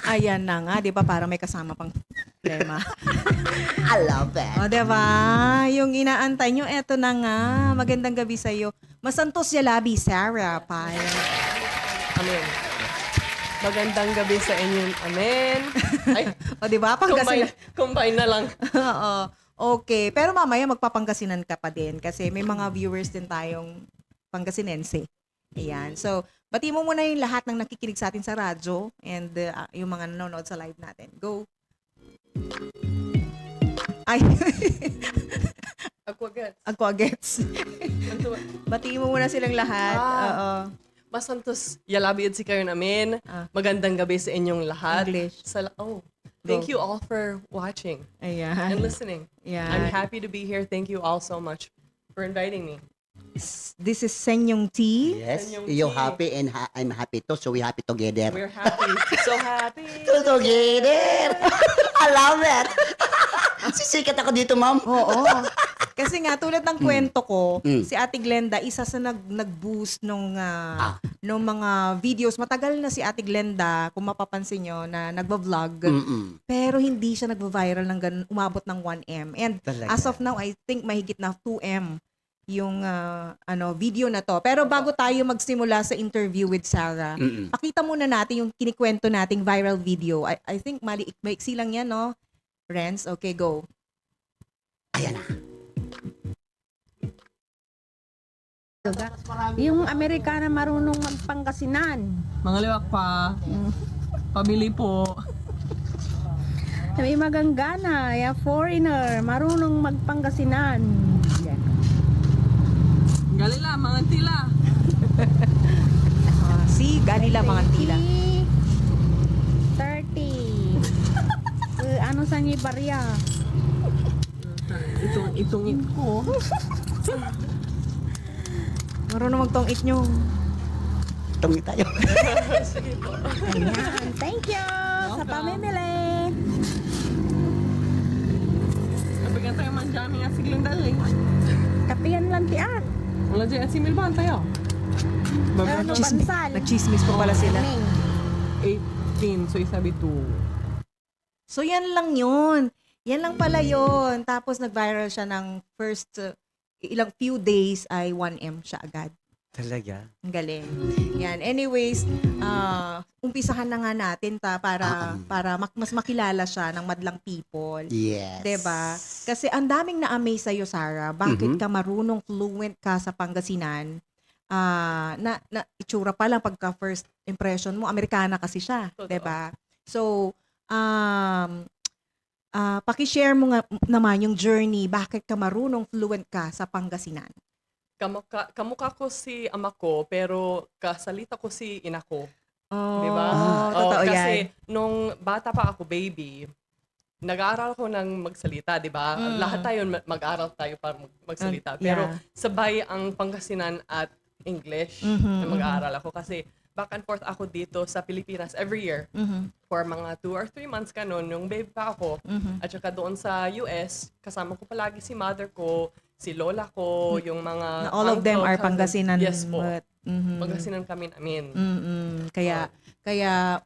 Ayan na nga, di ba? Parang may kasama pang problema. I love it. O, di ba? Yung inaantay nyo, eto na nga. Magandang gabi sa'yo. Masantos Yalabi, Sarah. Paya. Amen. Magandang gabi sa inyong amen. Ay, O, di ba? Pangasinan. combine na lang. Oo. Okay. Pero mamaya magpapangasinan ka pa din kasi may mga viewers din tayong Pangasinense. Ayan. So, bati mo muna yung lahat ng nakikinig sa atin sa radyo and yung mga nanonood sa live natin. Go. Ay. Ako agad. Ako agets. Bati mo muna silang lahat. Oo. Masantos yalabi si kayo namin. Magandang gabi sa inyong lahat. English. Thank you all for watching Ayan. and listening. Ayan. I'm happy to be here. Thank you all so much for inviting me. This is Senyong T. Yes, Yung you're tea. happy and I'm happy too, so we happy together. We're happy. So happy. Together! I love it! Sisikat ako dito, ma'am. Oo. Kasi nga, tulad ng kwento ko, Mm. si Ate Glenda, isa sa nag-boost nung mga videos. Matagal na si Ate Glenda, kung mapapansin nyo, na nagba-vlog. Mm-mm. Pero hindi siya nagva-viral ng ganun, umabot ng 1M. And Talaga. as of now, I think mahigit na 2M yung video na to. Pero bago tayo magsimula sa interview with Sarah, Mm-mm. pakita muna natin yung kinikwento nating viral video. I think maiksi lang yan, no? Renz, okay, go. Ayan na. Yung Amerikana marunong magpangasinan. Mga liwak pa. Pabili po. May maganggana, yung foreigner, marunong magpangasinan. Yan. Galila, mga tila. Si Ganila mga tila. 30. Ano sa niya barya? Itong ko. Marunong magtong-it nyo. Tungi tayo. Ayan. Thank you sa pamimili. Kapag tayo man dyan, nga siglang dali. Kapiyan lang tiyak. Wala dyan, at similbahan tayo. Ano bansal? Nagchismis pa pala sila. 18, so isabi 2. So yan lang yun. Yan lang pala yun. Tapos nag-viral siya ng first ilang few days ay 1M siya agad. Talaga? Ang galing. Yan. Anyways, umpisahan na nga natin para mas makilala siya ng madlang people. Yes. 'Di ba? Kasi ang daming na-amaze sa'yo, Sarah. Bakit ka marunong fluent ka sa Pangasinan? Na itsura pa lang pagka first impression mo, Amerikana kasi siya. Totoo. 'Di ba? So, paki-share mo nga naman yung journey. Bakit ka marunong fluent ka sa Pangasinan? Kamukha ko si ama ko, pero kasalita ko si ina ko. Oh, Di ba? totoo Kasi yan. nung bata pa ako, baby, nag-aaral ko ng magsalita, di ba? Lahat tayo mag-aaral tayo para magsalita. Pero sabay ang Pangasinan at English na mag-aaral ako. Kasi back and forth ako dito sa Pilipinas every year. For mga 2 or 3 months ka noon, nung baby pa ako. At saka doon sa US, kasama ko palagi si mother ko, si lola ko, yung mga All of them uncle, are cousin. Pangasinan. Yes po. But, Pangasinan kami namin. Kaya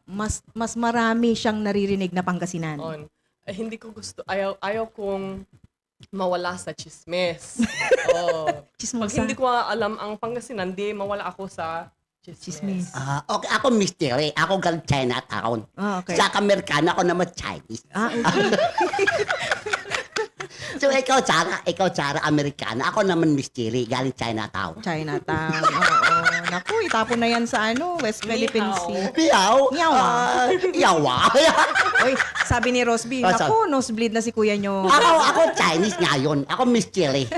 mas marami siyang naririnig na Pangasinan. Hindi ko gusto, ayaw kong mawala sa chismes. Chismosa. Pag hindi ko alam ang Pangasinan, di mawala ako sa Chismis. chismes. Okay, ako mystery. Ako galing Chinatown. Okay. Sa Amerikana, ako naman Chinese. Okay. So, ikaw, Chara, Amerikana. Ako naman mystery, galing Chinatown. Chinatown. Oo. Naku, itapon na yan sa West Philippine Sea. Piyaw. Yawa. Yawa. Oy, sabi ni Rosby, Ah, naku, nosebleed na si kuya nyo. ako Chinese ngayon. Ako mystery.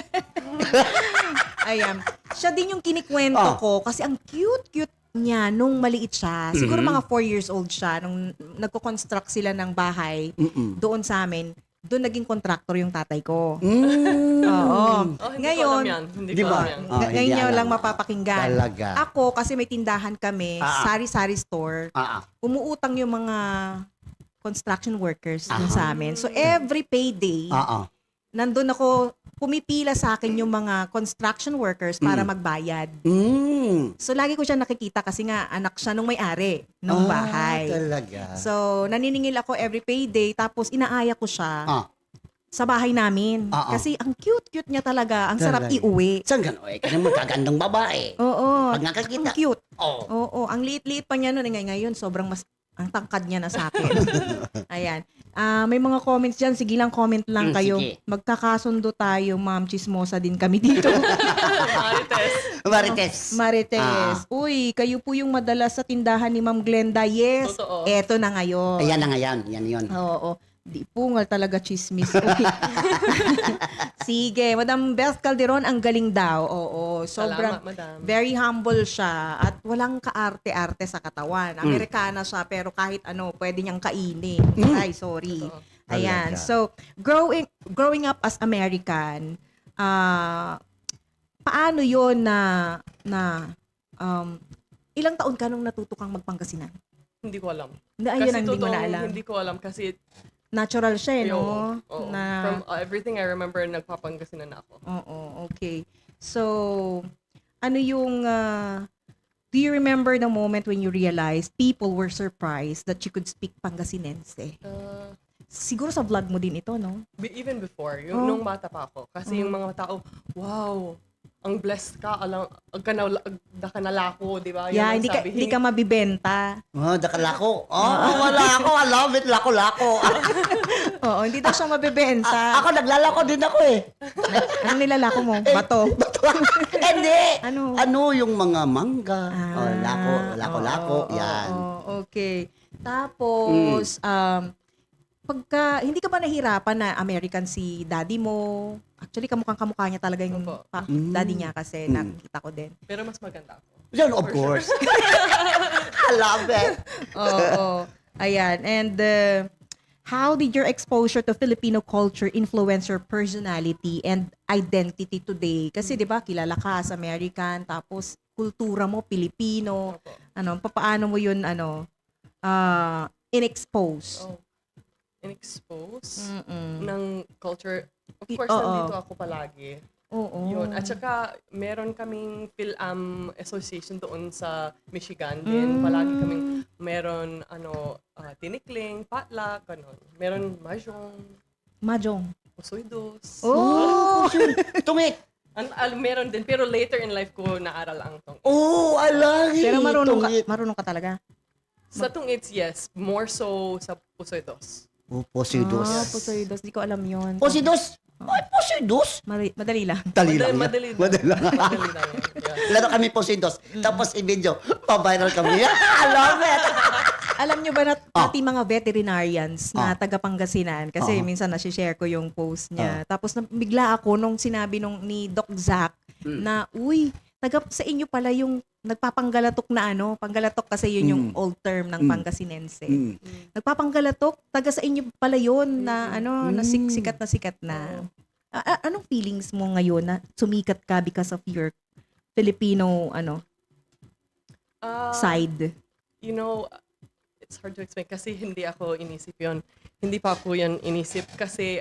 Ayan. Siya din yung kinikwento ko kasi ang cute-cute niya nung maliit siya. Siguro mga 4 years old siya nung nagko-construct sila ng bahay doon sa amin. Doon naging contractor yung tatay ko. Oo. Hindi Ngayon, ko alam yan. Hindi Di ko ba? alam yan. Hindi ngayon nyo alam. lang mapapakinggan. Talaga. Ako, kasi may tindahan kami, sari-sari store, umuutang yung mga construction workers dun sa amin. So, every payday, nandun ako pumipila sa akin yung mga construction workers para magbayad. So, lagi ko siya nakikita kasi nga anak siya nung may-ari ng bahay. Talaga. So, naniningil ako every payday tapos inaaya ko siya sa bahay namin. Kasi ang cute-cute niya talaga. Ang sarap Talaga. iuwi. Saan gano'n? Kaya magkagandang babae. Oo. Pag nakakita. Ang cute. Oo. Oo. Ang liit-liit pa niya noon. Ngayon, sobrang ang tangkad niya na sa akin. Ayan. May mga comments dyan. Sige lang, comment lang kayo. Sige. Magkakasundo tayo, ma'am. Chismosa din kami dito. Marites. Marites. Uy, kayo po yung madalas sa tindahan ni Ma'am Glenda. Yes. Totoo. Eto na ngayon. Ayan na nga yan. Yan yun. Oo. Di pungal talaga chismis. Okay. Sige, Madam Beth Calderon, ang galing daw. Oo, sobrang Salamat, madam. very humble siya at walang kaarte-arte sa katawan. Amerikana siya pero kahit ano, pwede niyang kainin. Ay, sorry. Totoo. Ayan. Talaga. So, growing up as American, paano 'yon ilang taon ka nung natuto kang magpangasinan? Hindi ko alam. Hindi, ayun ang hindi mo na totoong alam. Hindi ko alam kasi Natural siya, no? oo. Na, From everything I remember, nagpapangasinan na ako. Oo, okay. So, ano yung, do you remember the moment when you realized people were surprised that you could speak Pangasinense? Siguro sa vlog mo din ito, no? Even before, nung bata pa ako. Kasi yung mga tao, wow, ang blessed ka, agda ka nalako, di ba? Yun Yeah, ang hindi sabi. ka mabibenta. Dakalako. Wala ako. I love it. Lako-lako. Oo, hindi daw siya mabibenta. Ako naglalako din ako eh. Anong nilalako mo? Bato. Hindi. Ano? Yung mga mangga. Lako-lako. Oo, Yan. okay. Tapos, pagka, hindi ka ba nahirapan na American si daddy mo? Actually, kamukha niya talaga yung Opo. daddy niya kasi nakikita ko din. Pero mas maganda ako. Yan, of course. I love it. Oo. Ayan. And how did your exposure to Filipino culture influence your personality and identity today? Kasi 'di ba, kilala ka as American, tapos kultura mo Pilipino. Opo. Paano mo 'yun in-expose? In-expose Mm-mm. ng culture. Of course, Oo. nandito ako palagi. Oo. Yun. At saka, meron kaming PhilAm Association doon sa Michigan din. Palagi kaming meron, tinikling, potluck, ganun. Meron Mahjong. pusoy dos. Oh, tungit. Meron din. Pero later in life ko naaral ang tong. Oh, alagi. Pero Tungit. marunong ka talaga. Sa tungits, yes. More so sa pusoy dos. Posidos. Pusoy dos. Di ko alam 'yon. Posidos? Ay, posidos? Madali lang. Dali lang. Madali Madali lang. Madali lang yan. Yeah. Laro kami posidos. Tapos i-video. Pa-viral kami. I love it. Alam nyo ba na pati mga veterinarians na taga Pangasinan, kasi minsan nasi-share ko yung post niya. Tapos bigla ako nung sinabi ni Doc Zack na, uy, taga sa inyo pala yung nagpapanggalatok na panggalatok kasi yun yung old term ng Pangasinense. Nagpapanggalatok, taga sa inyo pala yun na na sikat na. Anong feelings mo ngayon na sumikat ka because of your Filipino side? You know, it's hard to explain kasi hindi ako inisip yon. Hindi pa ako yan inisip kasi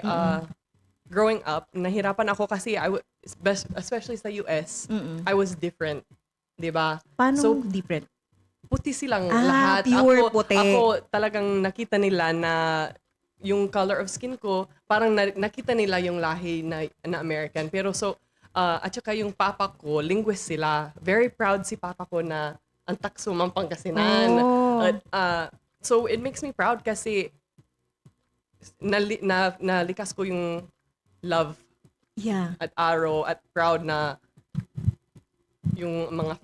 growing up, nahirapan ako kasi especially sa US, I was different. 'Di ba? Paano different? Puti silang Ah, lahat. pure puti. Ako talagang nakita nila na yung color of skin ko, parang nakita nila yung lahi na American. Pero at saka yung papa ko, linguist sila. Very proud si papa ko na ang taksumang Pangasinan. Oh. So it makes me proud kasi nalikas ko yung love Yeah. at araw at proud na yung mga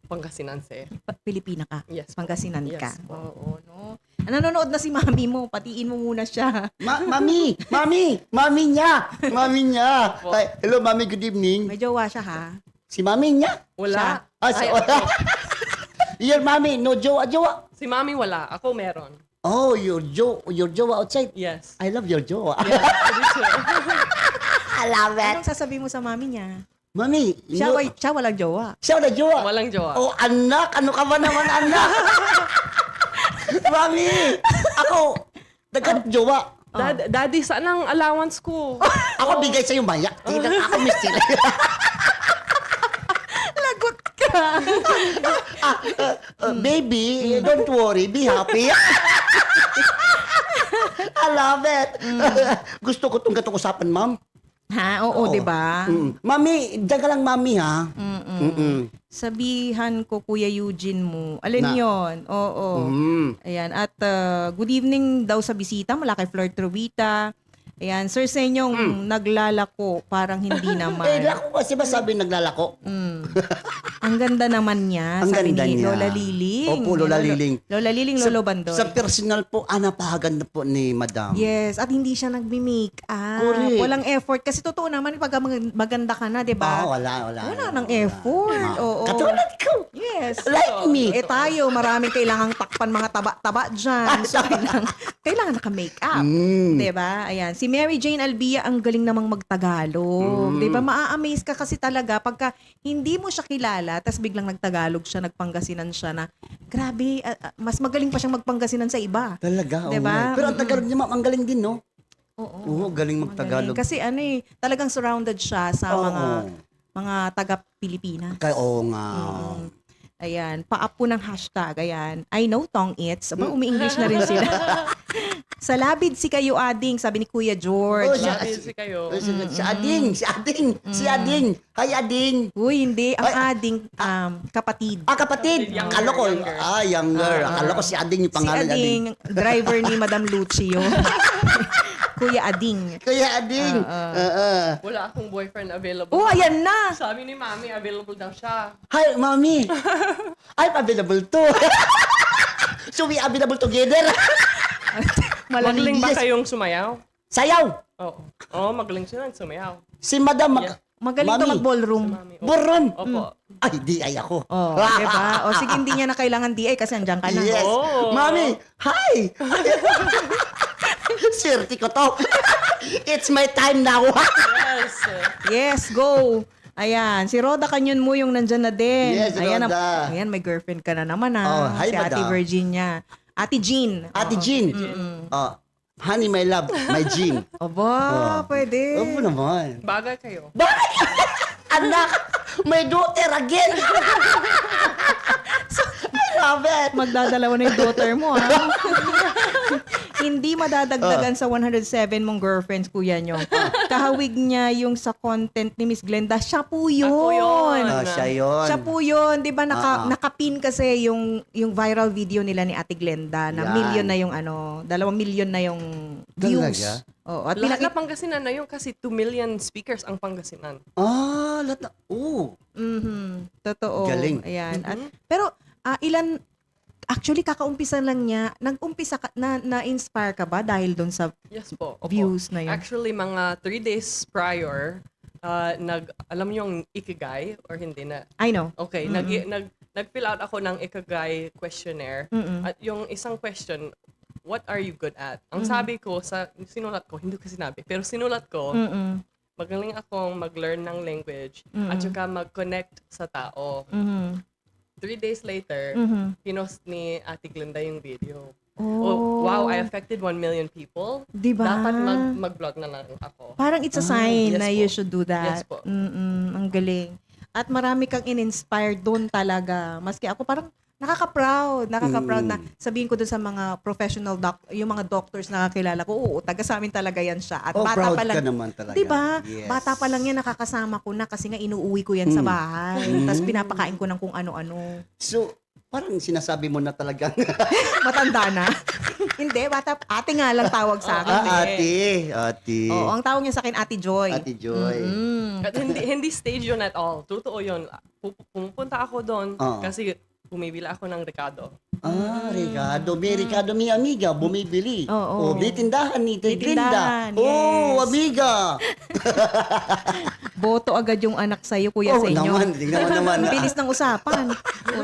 Pangasinanse. Pilipina ka. Yes. Pangasinan Yes ka. po. Oo, no? Nanonood na si mami mo. Patiin mo muna siya. Mami niya. Ay, hello, mami, good evening. May jowa siya, ha? Si mami niya. Wala. Si Ay, wala. Your mami, no jowa. Si mami wala. Ako meron. Oh, your jowa outside. Yes. I love your jowa. Yeah, me too. I love it. Anong sasabihin mo sa mami niya? Mami, Siya walang jowa. siya na jowa. Walang jowa. Oh, anak, ano ka ba naman, anak? Mami, ako, jowa. Daddy, saan ang allowance ko? Ako bigay sa'yo mayak. Ako mister. Lagot ka. Baby, don't worry. Be happy. I love it. Gusto ko itong gatong usapan, ma'am. Ha? Oo, di ba? Mami, diyan ka lang, mami, ha? Mm-mm. Sabihan ko, Kuya Eugene mo. Alin Na. yon? Oo. Ayan. At good evening daw sa bisita mula kay Flor Truvita. Ayan. Sir, sa inyong naglalako, parang hindi naman. Lako kasi ba sabi naglalako? Ang ganda naman niya. Ang sabi ganda ni niya. Lola Liling. Opo, Lola Liling. Lola Liling, Lolo Bandoy. Sa personal po, napakaganda po ni Madam. Yes, at hindi siya nagbi-make up. Correct. Walang effort. Kasi totoo naman, pag maganda ka na, di ba? Wala. Wala nang effort. Oo. Katulad ko. Yes. Like me. Tayo, maraming kailangang takpan mga taba-taba dyan. So, kailangan naka-make up. Diba? Ayan. Si Mary Jane Albia, ang galing namang magtagalog. Diba? Maa-amaze ka kasi talaga pagka hindi mo siya kilala, tas biglang nagtagalog siya, nagpangasinan siya na, grabe, mas magaling pa siyang magpangasinan sa iba. Talaga, Diba? Pero ang Tagalog niya, ma'am, ang galing din, no? Oo. Galing magtagalog. Kasi talagang surrounded siya sa mga taga-Pilipinas. Oo nga. Ayan, pa-up po ng hashtag. Ayan, I know tong its. Aba, umi-English na rin sila. Sa labid si kayo ading, sabi ni Kuya George. Busy kayo. Si Ading. Hi, Ading. Uy, hindi. Ang ading, kapatid. Kapatid. Younger, Akala ko, younger. younger. Akala ko si Ading yung Si pangalan. ading, driver ni Madam Lucio. Kuya Ading. Kaya Ading. Wala akong boyfriend available. Oh, ayan na! Sabi ni Mami, available daw siya. Hi, Mami. I'm available too. So we available together. Magaling ba Yes. kayong sumayaw? Sayaw. Oo, magaling sila sumayaw. Si Madam. Yeah. Magaling to Mami. mag-ballroom. Mami. Buron. Opo. Ay, di ay ako. Oh, diba? O sige, hindi niya na kailangan DI kasi andyan ka na. Yes. Oh. Mami, hi. Swerte ko to. It's my time now. Yes. Yes, go! Ayan, si Roda Canyon mo yung nandyan na din. Yes, ayan, Roda. ayan, may girlfriend ka na naman Oh, hi, si Ate madam. Virginia. Ate Jean. Ate Jean. Honey, my love, my Jean. Aba, pwede. Opo naman. Bagay kayo. Anak, my daughter again. I love it. Magdadalawa na yung daughter mo, ha? Hindi madadagdagan sa 107 mong girlfriends, Kuya Nyong. Kahawig niya yung sa content ni Miss Glenda. Siya po yun. Ako yun. Siya yun. Siya po yun. Di ba nakapin kasi yung viral video nila ni Ate Glenda na Yan. million na yung 2 million na yung views. Talaga? Oo. At Lahat pinakita na Pangasinan na yun kasi 2 million speakers ang Pangasinan. Lahat na. Totoo. Galing. Ayan. At, pero actually kakaumpisa lang niya. Nag-umpisa na-inspire ka ba dahil doon sa Yes po. Opo. views na yun? Actually, mga 3 days prior, alam niyo yung Ikigai or hindi na? I know. Okay, nag-fill out ako ng Ikigai questionnaire. At yung isang question, what are you good at? Ang sabi ko, sinulat ko, hindi ko sinabi, pero sinulat ko, magaling akong mag-learn ng language at saka mag-connect sa tao. 3 days later, pinost ni Ate Glenda yung video. Oh, wow, I affected 1 million people. Diba? Dapat mag-vlog na lang ako. Parang it's a sign yes na po. you should do that. Yes po. Ang galing. At marami kang in-inspire doon talaga. Maski ako parang nakaka-proud na sabihin ko doon sa mga professional yung mga doctors na kakilala ko, oo, taga sa amin talaga yan siya. At bata proud pa lang, ka naman talaga. Diba? Yes. Bata pa lang yan, nakakasama ko na kasi nga inuuwi ko yan sa bahay. Tapos pinapakain ko ng kung ano-ano. So, parang sinasabi mo na talagang Matanda na. Hindi, bata. Ate nga lang tawag sa akin. ate. Oo, ang tawag niya sa akin, Ate Joy. Ate Joy. At hindi stage yun at all. Totoo yun. Pumupunta ako doon kasi bumibila ako ng Ricardo. Ricardo. May Ricardo, mi amiga, bumibili. Oo. May tindahan ni May Glinda. tindahan, yes. Amiga. Boto agad yung anak sa'yo, kuya, sa inyo. Tingnan mo naman. Bilis ng usapan.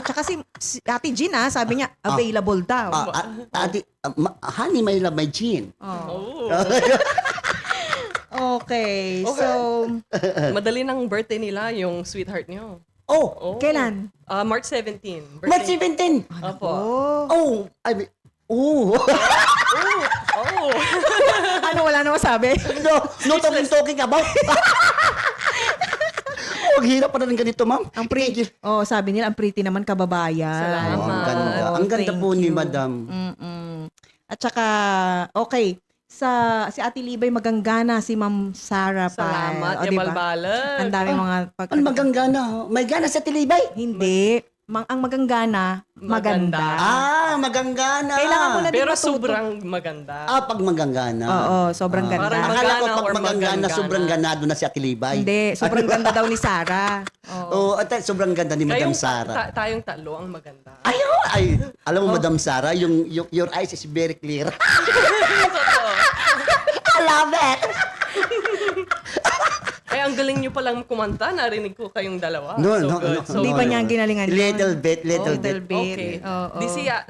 Tsaka si Ate Jean, sabi niya, available daw. Honey, my love, my Jean. Oh. Okay, so, Madali ng birthday nila, yung sweetheart niyo. Oh, kailan? March 17. March 17. Opo. Oh, Oh, I mean, oh. Oh. Ano masabi? No talking about. Ang hirap pa rin ganito, ma'am. Ang pretty. Oh, sabi nila, ang pretty naman kababayan. Salamat. Oh, ang ganda. Oh, Ang ganda thank po ni you. Madam. At saka, okay, si Ate Libay maganggana, si Ma'am Sarah pa. Salamat. O, diba? Yabalbalag. Ang dami mga Ano maganggana? May gana sa tilibay? Hindi. Ang maganggana, maganda. Maganda. Maganggana. Kailangan mo na din Pero matuto. sobrang maganda. Pag maganggana. Oo, sobrang ganda. Parang Akala ko magana pag or maganggana, magangana. sobrang ganado na si Atilibay. Hindi, sobrang ganda daw ni Sarah. Oo. Oo, sobrang ganda ni Madam Sara. Tayong tatlo ang maganda. Ay, alam mo, Madam Sara, your eyes is very clear. Totoo. I love it. Ay, ang galing nyo palang kumanta. Narinig ko kayong dalawa. No, so no, good. no, So Hindi no, pa good. niya ang ginalingan yun. Little bit. Little bit. Okay. Oo.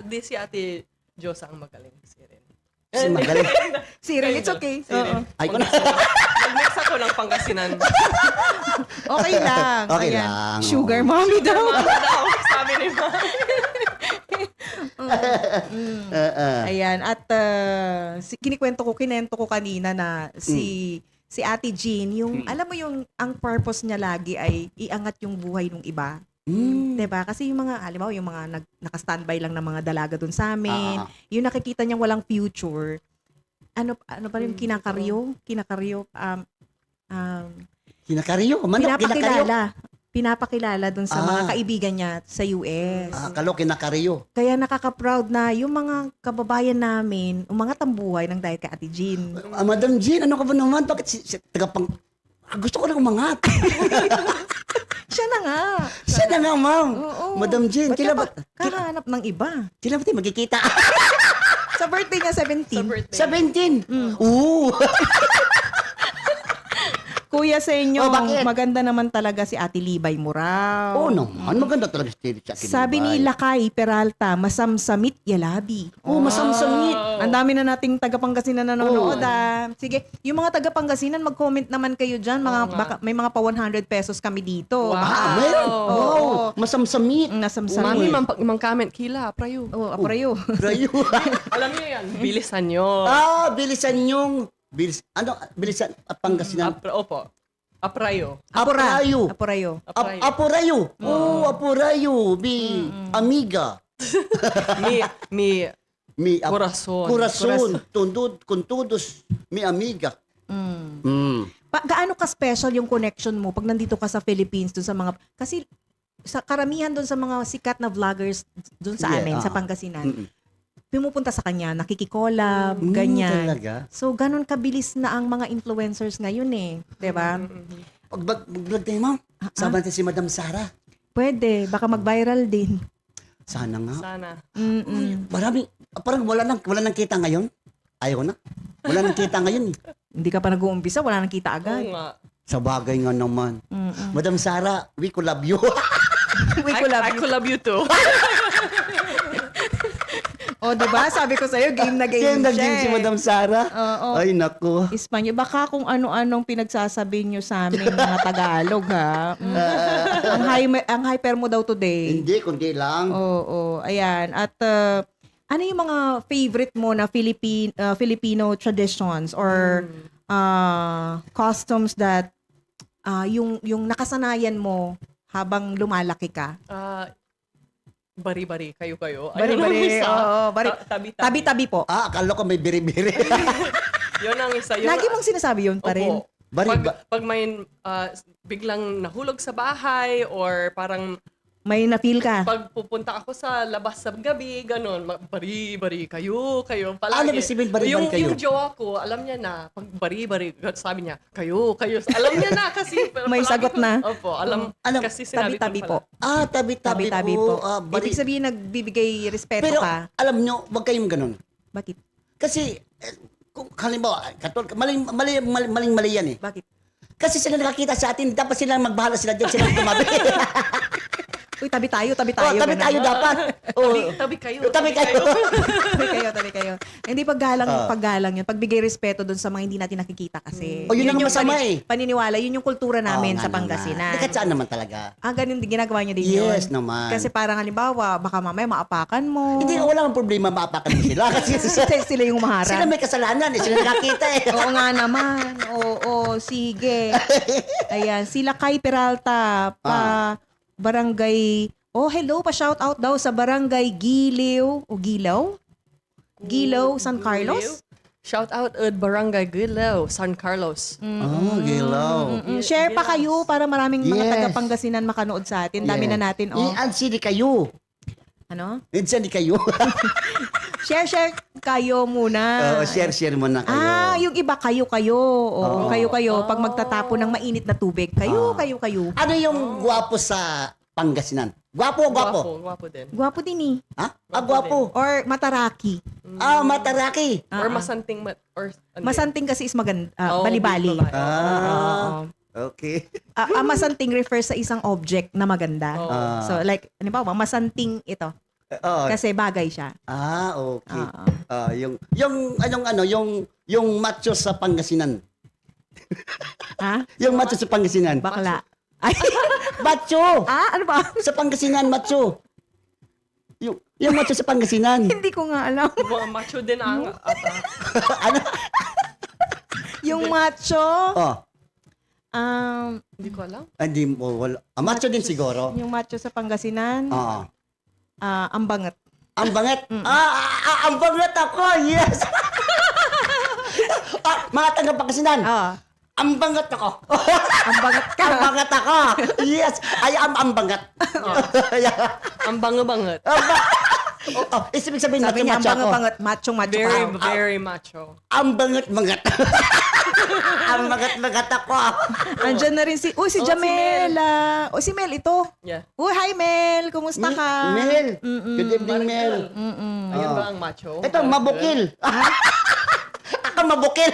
Di si Ate Diyosa ang magaling. Si Ren. Si magaling. Cyril, it's okay. Si Ren. Oo. Ay, ko na. Nag-mix ako ng Pangasinan. Okay lang. Okay Ayan. lang, Sugar oo. mommy daw. Mama daw, sabi ni Mama. Ayan. At kinento ko kanina na si Ate Jean, alam mo yung, ang purpose niya lagi ay iangat yung buhay ng iba. Diba? Kasi yung mga, alam mo, yung mga naka-standby lang ng mga dalaga dun sa amin, yung nakikita niyang walang future, ano pa rin, kinakaryo, Kinakaryo. Manok, kinakaryo. pinapakilala dun sa mga kaibigan niya sa US. Kalo, kinakaryo. Kaya nakaka-proud na yung mga kababayan namin, yung mga tambuhay ng dahil kay Ate Jean. Madam Jean, ano ka ba naman? Bakit tagapang... gusto ko lang umangat. Siya na nga. Siya na nga, ma'am. Oo. Madam Jean, Ba't kila ka ba? pa kahanap ng iba? Kila ba tayo magkikita? Sa birthday niya, 17. Sa birthday. 17. Oo. Kuya sa inyo, Oh, bakit? maganda naman talaga si Ate Libay mo raw. Oo naman. Maganda talaga si Ate Sabi ni Libay. Lakay Peralta, masamsamit yalabi. Oo, masamsamit. Ang dami na nating taga-Pangasinan na nanonood Sige, yung mga taga-Pangasinan, mag-comment naman kayo dyan. May mga pa 100 pesos kami dito. Wow. Meron. Oo. Wow. Masamsamit. Nasamsamit. Mami, mang-comment kila, prayo. Oo, aprayo. Rayo. Alam niyo yan, bilisan nyo. Bilisan yung... Bilisan Pangasinan. Opo, aprayo. Apurayo. Aprayo. Apurayo. Oo, Apurayo. Amiga. Mi Corazon. Corazon. Contudos. Mi amiga. Gaano ka-special yung connection mo pag nandito ka sa Philippines, dun sa mga... Kasi sa karamihan dun sa mga sikat na vloggers dun sa amin, sa Pangasinan, pumupunta sa kanya, nakikikollab, ganyan. Talaga? So, ganun kabilis na ang mga influencers ngayon eh. 'Di ba? Pag mag-vlog tayo, ma'am. Sama natin si Madam Sara. Pwede. Baka mag-viral din. Sana nga. Sana. Marami. Parang wala nang kita ngayon. Ayaw na. Wala nang kita ngayon. Hindi ka pa nag-uumpisa, wala nang kita agad. Oo nga. Sa bagay nga naman. Madam Sara, we collab you. I collab you too. O, di ba? Sabi ko sa'yo, game na game Kaya siya naging si Madam Sara. Oo. Ay, naku. Espanya. Baka kung ano-anong pinagsasabi nyo sa amin mga Tagalog, ha? Ang hyper mo daw today. Hindi, kundi lang. Oo, ayan. At ano yung mga favorite mo na Filipino traditions or customs that yung nakasanayan mo habang lumalaki ka? Bari-bari, kayo-kayo. Bari-bari, oo. Tabi-tabi. Tabi-tabi po. Akala ko may biri-biri. Yun ang isa. Yun Lagi mong sinasabi yun pa rin. Opo. Bari- Pag may biglang nahulog sa bahay or parang May na-feel ka. pag pupunta ako sa labas sa gabi, ganun, bari-bari, kayo. Palagi. Alam mo, Sibyl, bari-bari kayo. Yung jowa ko, alam niya na, pag bari-bari, sabi niya, kayo. Alam niya na kasi. May palagi sagot ko- na. Opo, Alam, kasi sinabi Tabi-tabi ko po. pala. Tabi-tabi Tabi-tabi po. po. Ibig sabihin, nagbibigay respeto Pero, ka. alam nyo, wag kayong ganun. Bakit? Kasi, kung halimbawa, maling-mali yan eh. Bakit? Kasi sila nakakita sa atin, dapat sila magbahala sila dyan, sila tumabi. Uy, tabi tayo. Oh, tabi ganun. tayo dapat. Oh. Tabi kayo. Tabi kayo. tabi kayo. Hindi paggalang yun. Pagbigay respeto dun sa mga hindi natin nakikita kasi. Oh, yun ang yung masama eh. Paniniwala, yun yung kultura namin Oo sa nga Pangasinan. naman. Saan naman talaga? Ganun din, ginagawa nyo din yun. Yes naman. Kasi parang halimbawa, baka mamaya maapakan mo. Hindi, wala akong problema maapakan mo sila. Kasi Sila yung maharap. sila may kasalanan. Sila nakakita eh. Oo nga naman. Oo, sige. Ayan, sila Kay Peralta, Barangay, hello, pa-shout out daw sa Barangay Gilaw, Gilaw, San Carlos. Shout out at Barangay Gilaw, San Carlos. Oh, gilaw. Share pa kayo para maraming mga Yes. taga-Pangasinan makanood sa atin. Dami na natin, I-add kayo. Ano? I-add kayo. Share kayo muna. Share mo na kayo. Yung iba kayo. Oo, kayo. Pag magtatapo ng mainit na tubig, kayo. Ano yung gwapo sa Pangasinan? Gwapo. Gwapo din. Gwapo din eh. Ha? Gwapo. Or mataraki. Mataraki. Or masanting Masanting kasi is Oh, bali-bali. babae. Oo. Okay. Masanting refers sa isang object na maganda. Oh. So like, ano ba, masanting ito. Kasi bagay siya. Okay. Yung macho sa Pangasinan. Ha? Yung macho sa Pangasinan. Bakla. Ay, Macho! ano ba? Sa Pangasinan, macho. Yung macho sa Pangasinan. Hindi ko nga alam. Mga macho din ang ata. Ano? Yung macho, Hindi ko alam. Hindi mo, wala. Macho din siguro. yung macho sa Pangasinan, Oo. ang bangat. Ang banget. Ang banget ako. Yes. Mga taga Pangasinan. Ang banget ako. Ang bangat ka. Ang banget ako. Yes. I am ang banget. Ang bango-bangot. Ibig sabihin, Sabi niya, ang macho ako. bangat, macho Very, ka. very macho. Ang banget. Ang banget ako. Andyan na rin si Jamel. Si Mel ito. Yeah. Hi Mel, kumusta ka? Mel. Good evening, Mel. Ayun ba ang macho? Ito, mabukil. Ako mabukil.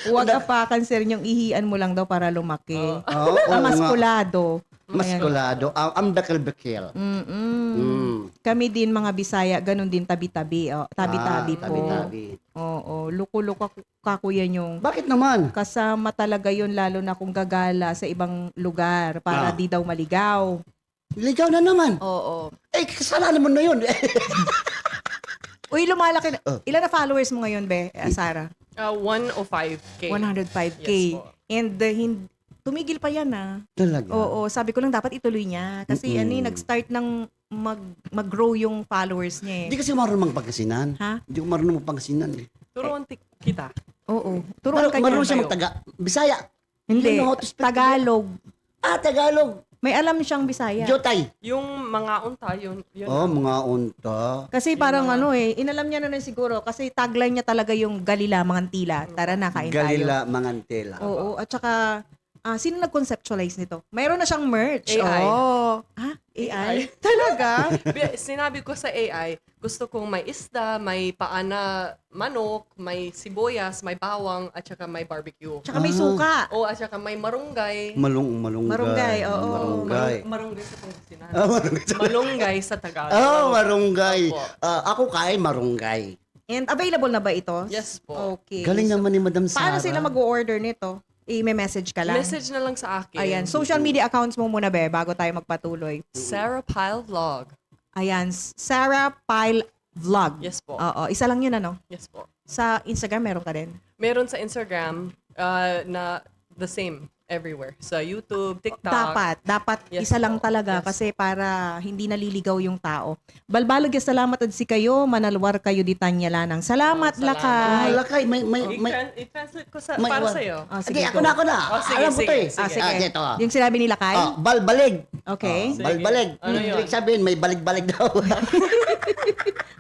Huwag apakan sir, yung ihian mo lang daw para lumaki. Oo Ang nga. maskulado. Maskulado. Ang bakil-bakil. Kami din mga Bisaya, ganun din tabi-tabi. Tabi-tabi po. Tabi-tabi. Oo, luko-luko kako yan yung Bakit naman? kasama talaga yun lalo na kung gagala sa ibang lugar para di daw maligaw. Ligaw na naman. Oo. Kasalanan mo na yun. Uy, lumalaki na. Ilan na followers mo ngayon, Be? Sarah? 105K. 105K. Yes po. And tumigil pa yan Talaga? Oo, sabi ko lang dapat ituloy niya. Kasi nag-start ng mag-grow yung followers niya eh. Hindi kasi marunong magpangasinan. Ha? Hindi ko marunong magpangasinan. Turuan kita. Oo. Turuan ka Marunong niya. siya magtaga. Bisaya. Hindi. You know how to speak Tagalog. Tagalog. May alam siyang Bisaya. Jotay. Yung mga unta, yun. Mga unta. Kasi parang inalam niya na rin siguro. Kasi tagline niya talaga yung Galila, Mangantila. Tara na, kain tayo. Galila, Mangantela. Oo. At saka, sino nag-conceptualize nito? Mayroon na siyang merch. AI. AI? Talaga? Sinabi ko sa AI, gusto kong may isda, may paana manok, may sibuyas, may bawang, at saka may barbecue. Tsaka may suka. At saka may marunggay. Malunggay. Marunggay, oo. Marunggay. Marunggay sa Pangasinan. Marunggay. Malunggay sa Tagalog. Marunggay. Opo. Ako kain marunggay. And available na ba ito? Yes po. Okay. Galing naman ni Madam Sarah. Paano sila mag-order nito? I-message ka lang? Message na lang sa akin. Ayan. Social media accounts mo muna, Be, bago tayo magpatuloy. Sarah Pile Vlog. Ayan. Sarah Pile Vlog. Yes po. Oo. Isa lang yun, Yes po. Sa Instagram, meron ka din? Meron sa Instagram na the same everywhere. Sa YouTube, TikTok. Dapat Yes isa lang po. talaga Yes. kasi para hindi naliligaw yung tao. Balbalog ya salamat ad si kayo, manalwar kayo di tanya lanang. Salamat, Salamat. lakay. Lakay, may I-translate ko may- para sa'yo. Sige, ako na. Sige, Alam ko sige, to eh. sige. Sige. Ito. Yung sinabi ni lakay? Balbalig. Okay. Sige. Balbalig. Ano yun? Ibig sabihin, may balig-balig daw.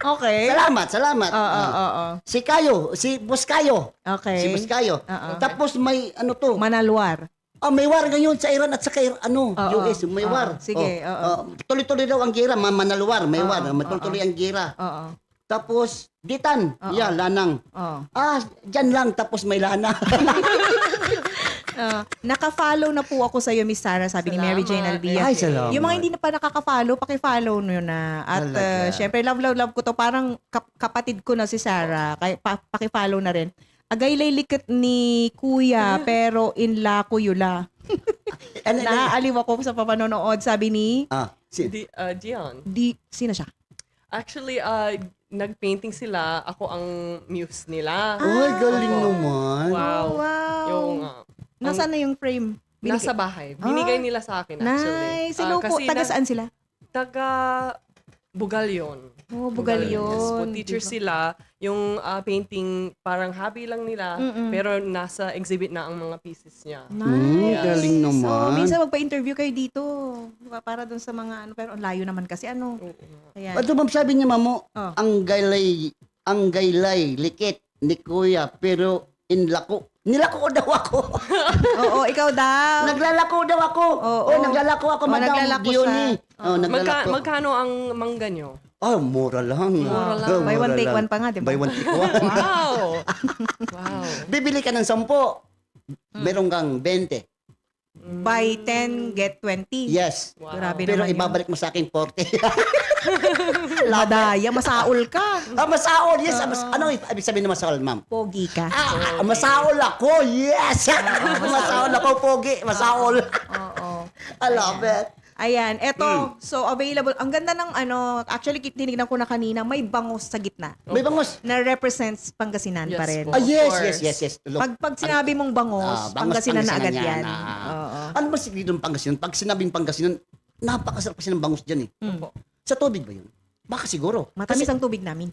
Okay. Salamat. Oo. Si Kayo, si Buskayo. Okay. Si Buskayo. Oo. Tapos may ano to. Manalwar. May war ngayon sa Iran at sa Oo. US. May Oo. war. Sige, oo. Tuloy-tuloy daw ang gira. Manaluwar. May war. Oo. Matuloy ang gira. Oo. Tapos, Ditan. Oo. Lanang. Oo. Dyan lang. Tapos may lana. Naka-follow na po ako sa iyo, Miss Sarah, sabi ni Mary Jane Salamat. Albia. Ay, salamat. Yung mga hindi na pa nakaka-follow, paki-follow nyo na. At Talaga. syempre, love ko to. Parang kapatid ko na si Sarah. Kaya paki-follow na rin. Agaylay likit ni Kuya, pero in la kuyula. Ano, Naaaliw ako sa papanonood, sabi ni Gian. Sino siya? Actually, nag-painting sila. Ako ang muse nila. Ay, galing Opo. naman. Wow. Wow. Yung, Nasaan na yung frame? nasa bahay. Binigay nila sa akin actually. Nice. Hello po. Kasi Taga saan sila? Taga Bugalyon. Oh, Bugalyon. Yes po. Teacher Diba? sila. Yung painting, parang hobby lang nila. Pero nasa exhibit na ang mga pieces niya. Nice. Galing naman. So, minsan magpa-interview kayo dito. Diba? Para dun sa mga pero ang layo naman kasi Ayan. Ito ma'am, sabi niya mamo, Oh. ang gaylay, likit ni Kuya, pero inlako. Nilako ko daw ako. Oo, ikaw daw. Naglalako daw ako. Oo. Naglalako ako, Madam naglalako Diony. siya. Naglalako. Magkano ang mangga nyo? Mura lang. Mura lang. Buy one, Mura take lang. one pa nga, di ba? Buy one, take one. Wow! Wow. Bibili ka ng 10. Meron kang 20. Buy 10, get 20. Yes. Wow. Grabe Pero naman yun. ibabalik mo sa akin 40. Madaya, masaol ka. Masaol, yes. Ano ibig sabihin ng masaol, ma'am? Pogi ka. Masaol ako, yes. Masaol ako, pogi. Masaol. Oo. I love it. Ayan, eto. So, available. Ang ganda ng actually, tinignan ko na kanina, may bangos sa gitna. May bangos. Na represents Pangasinan Yes pa rin. po. Yes, Of course. yes. Look, Pag sinabi mong bangos, Pangasinan na agad yan. Oo. Ano ba siguro ng Pangasinan? Pag sinabing Pangasinan, napakasarap kasi ng bangus dyan eh. Opo. Sa tubig ba yun? Baka siguro. Matamis ang tubig namin.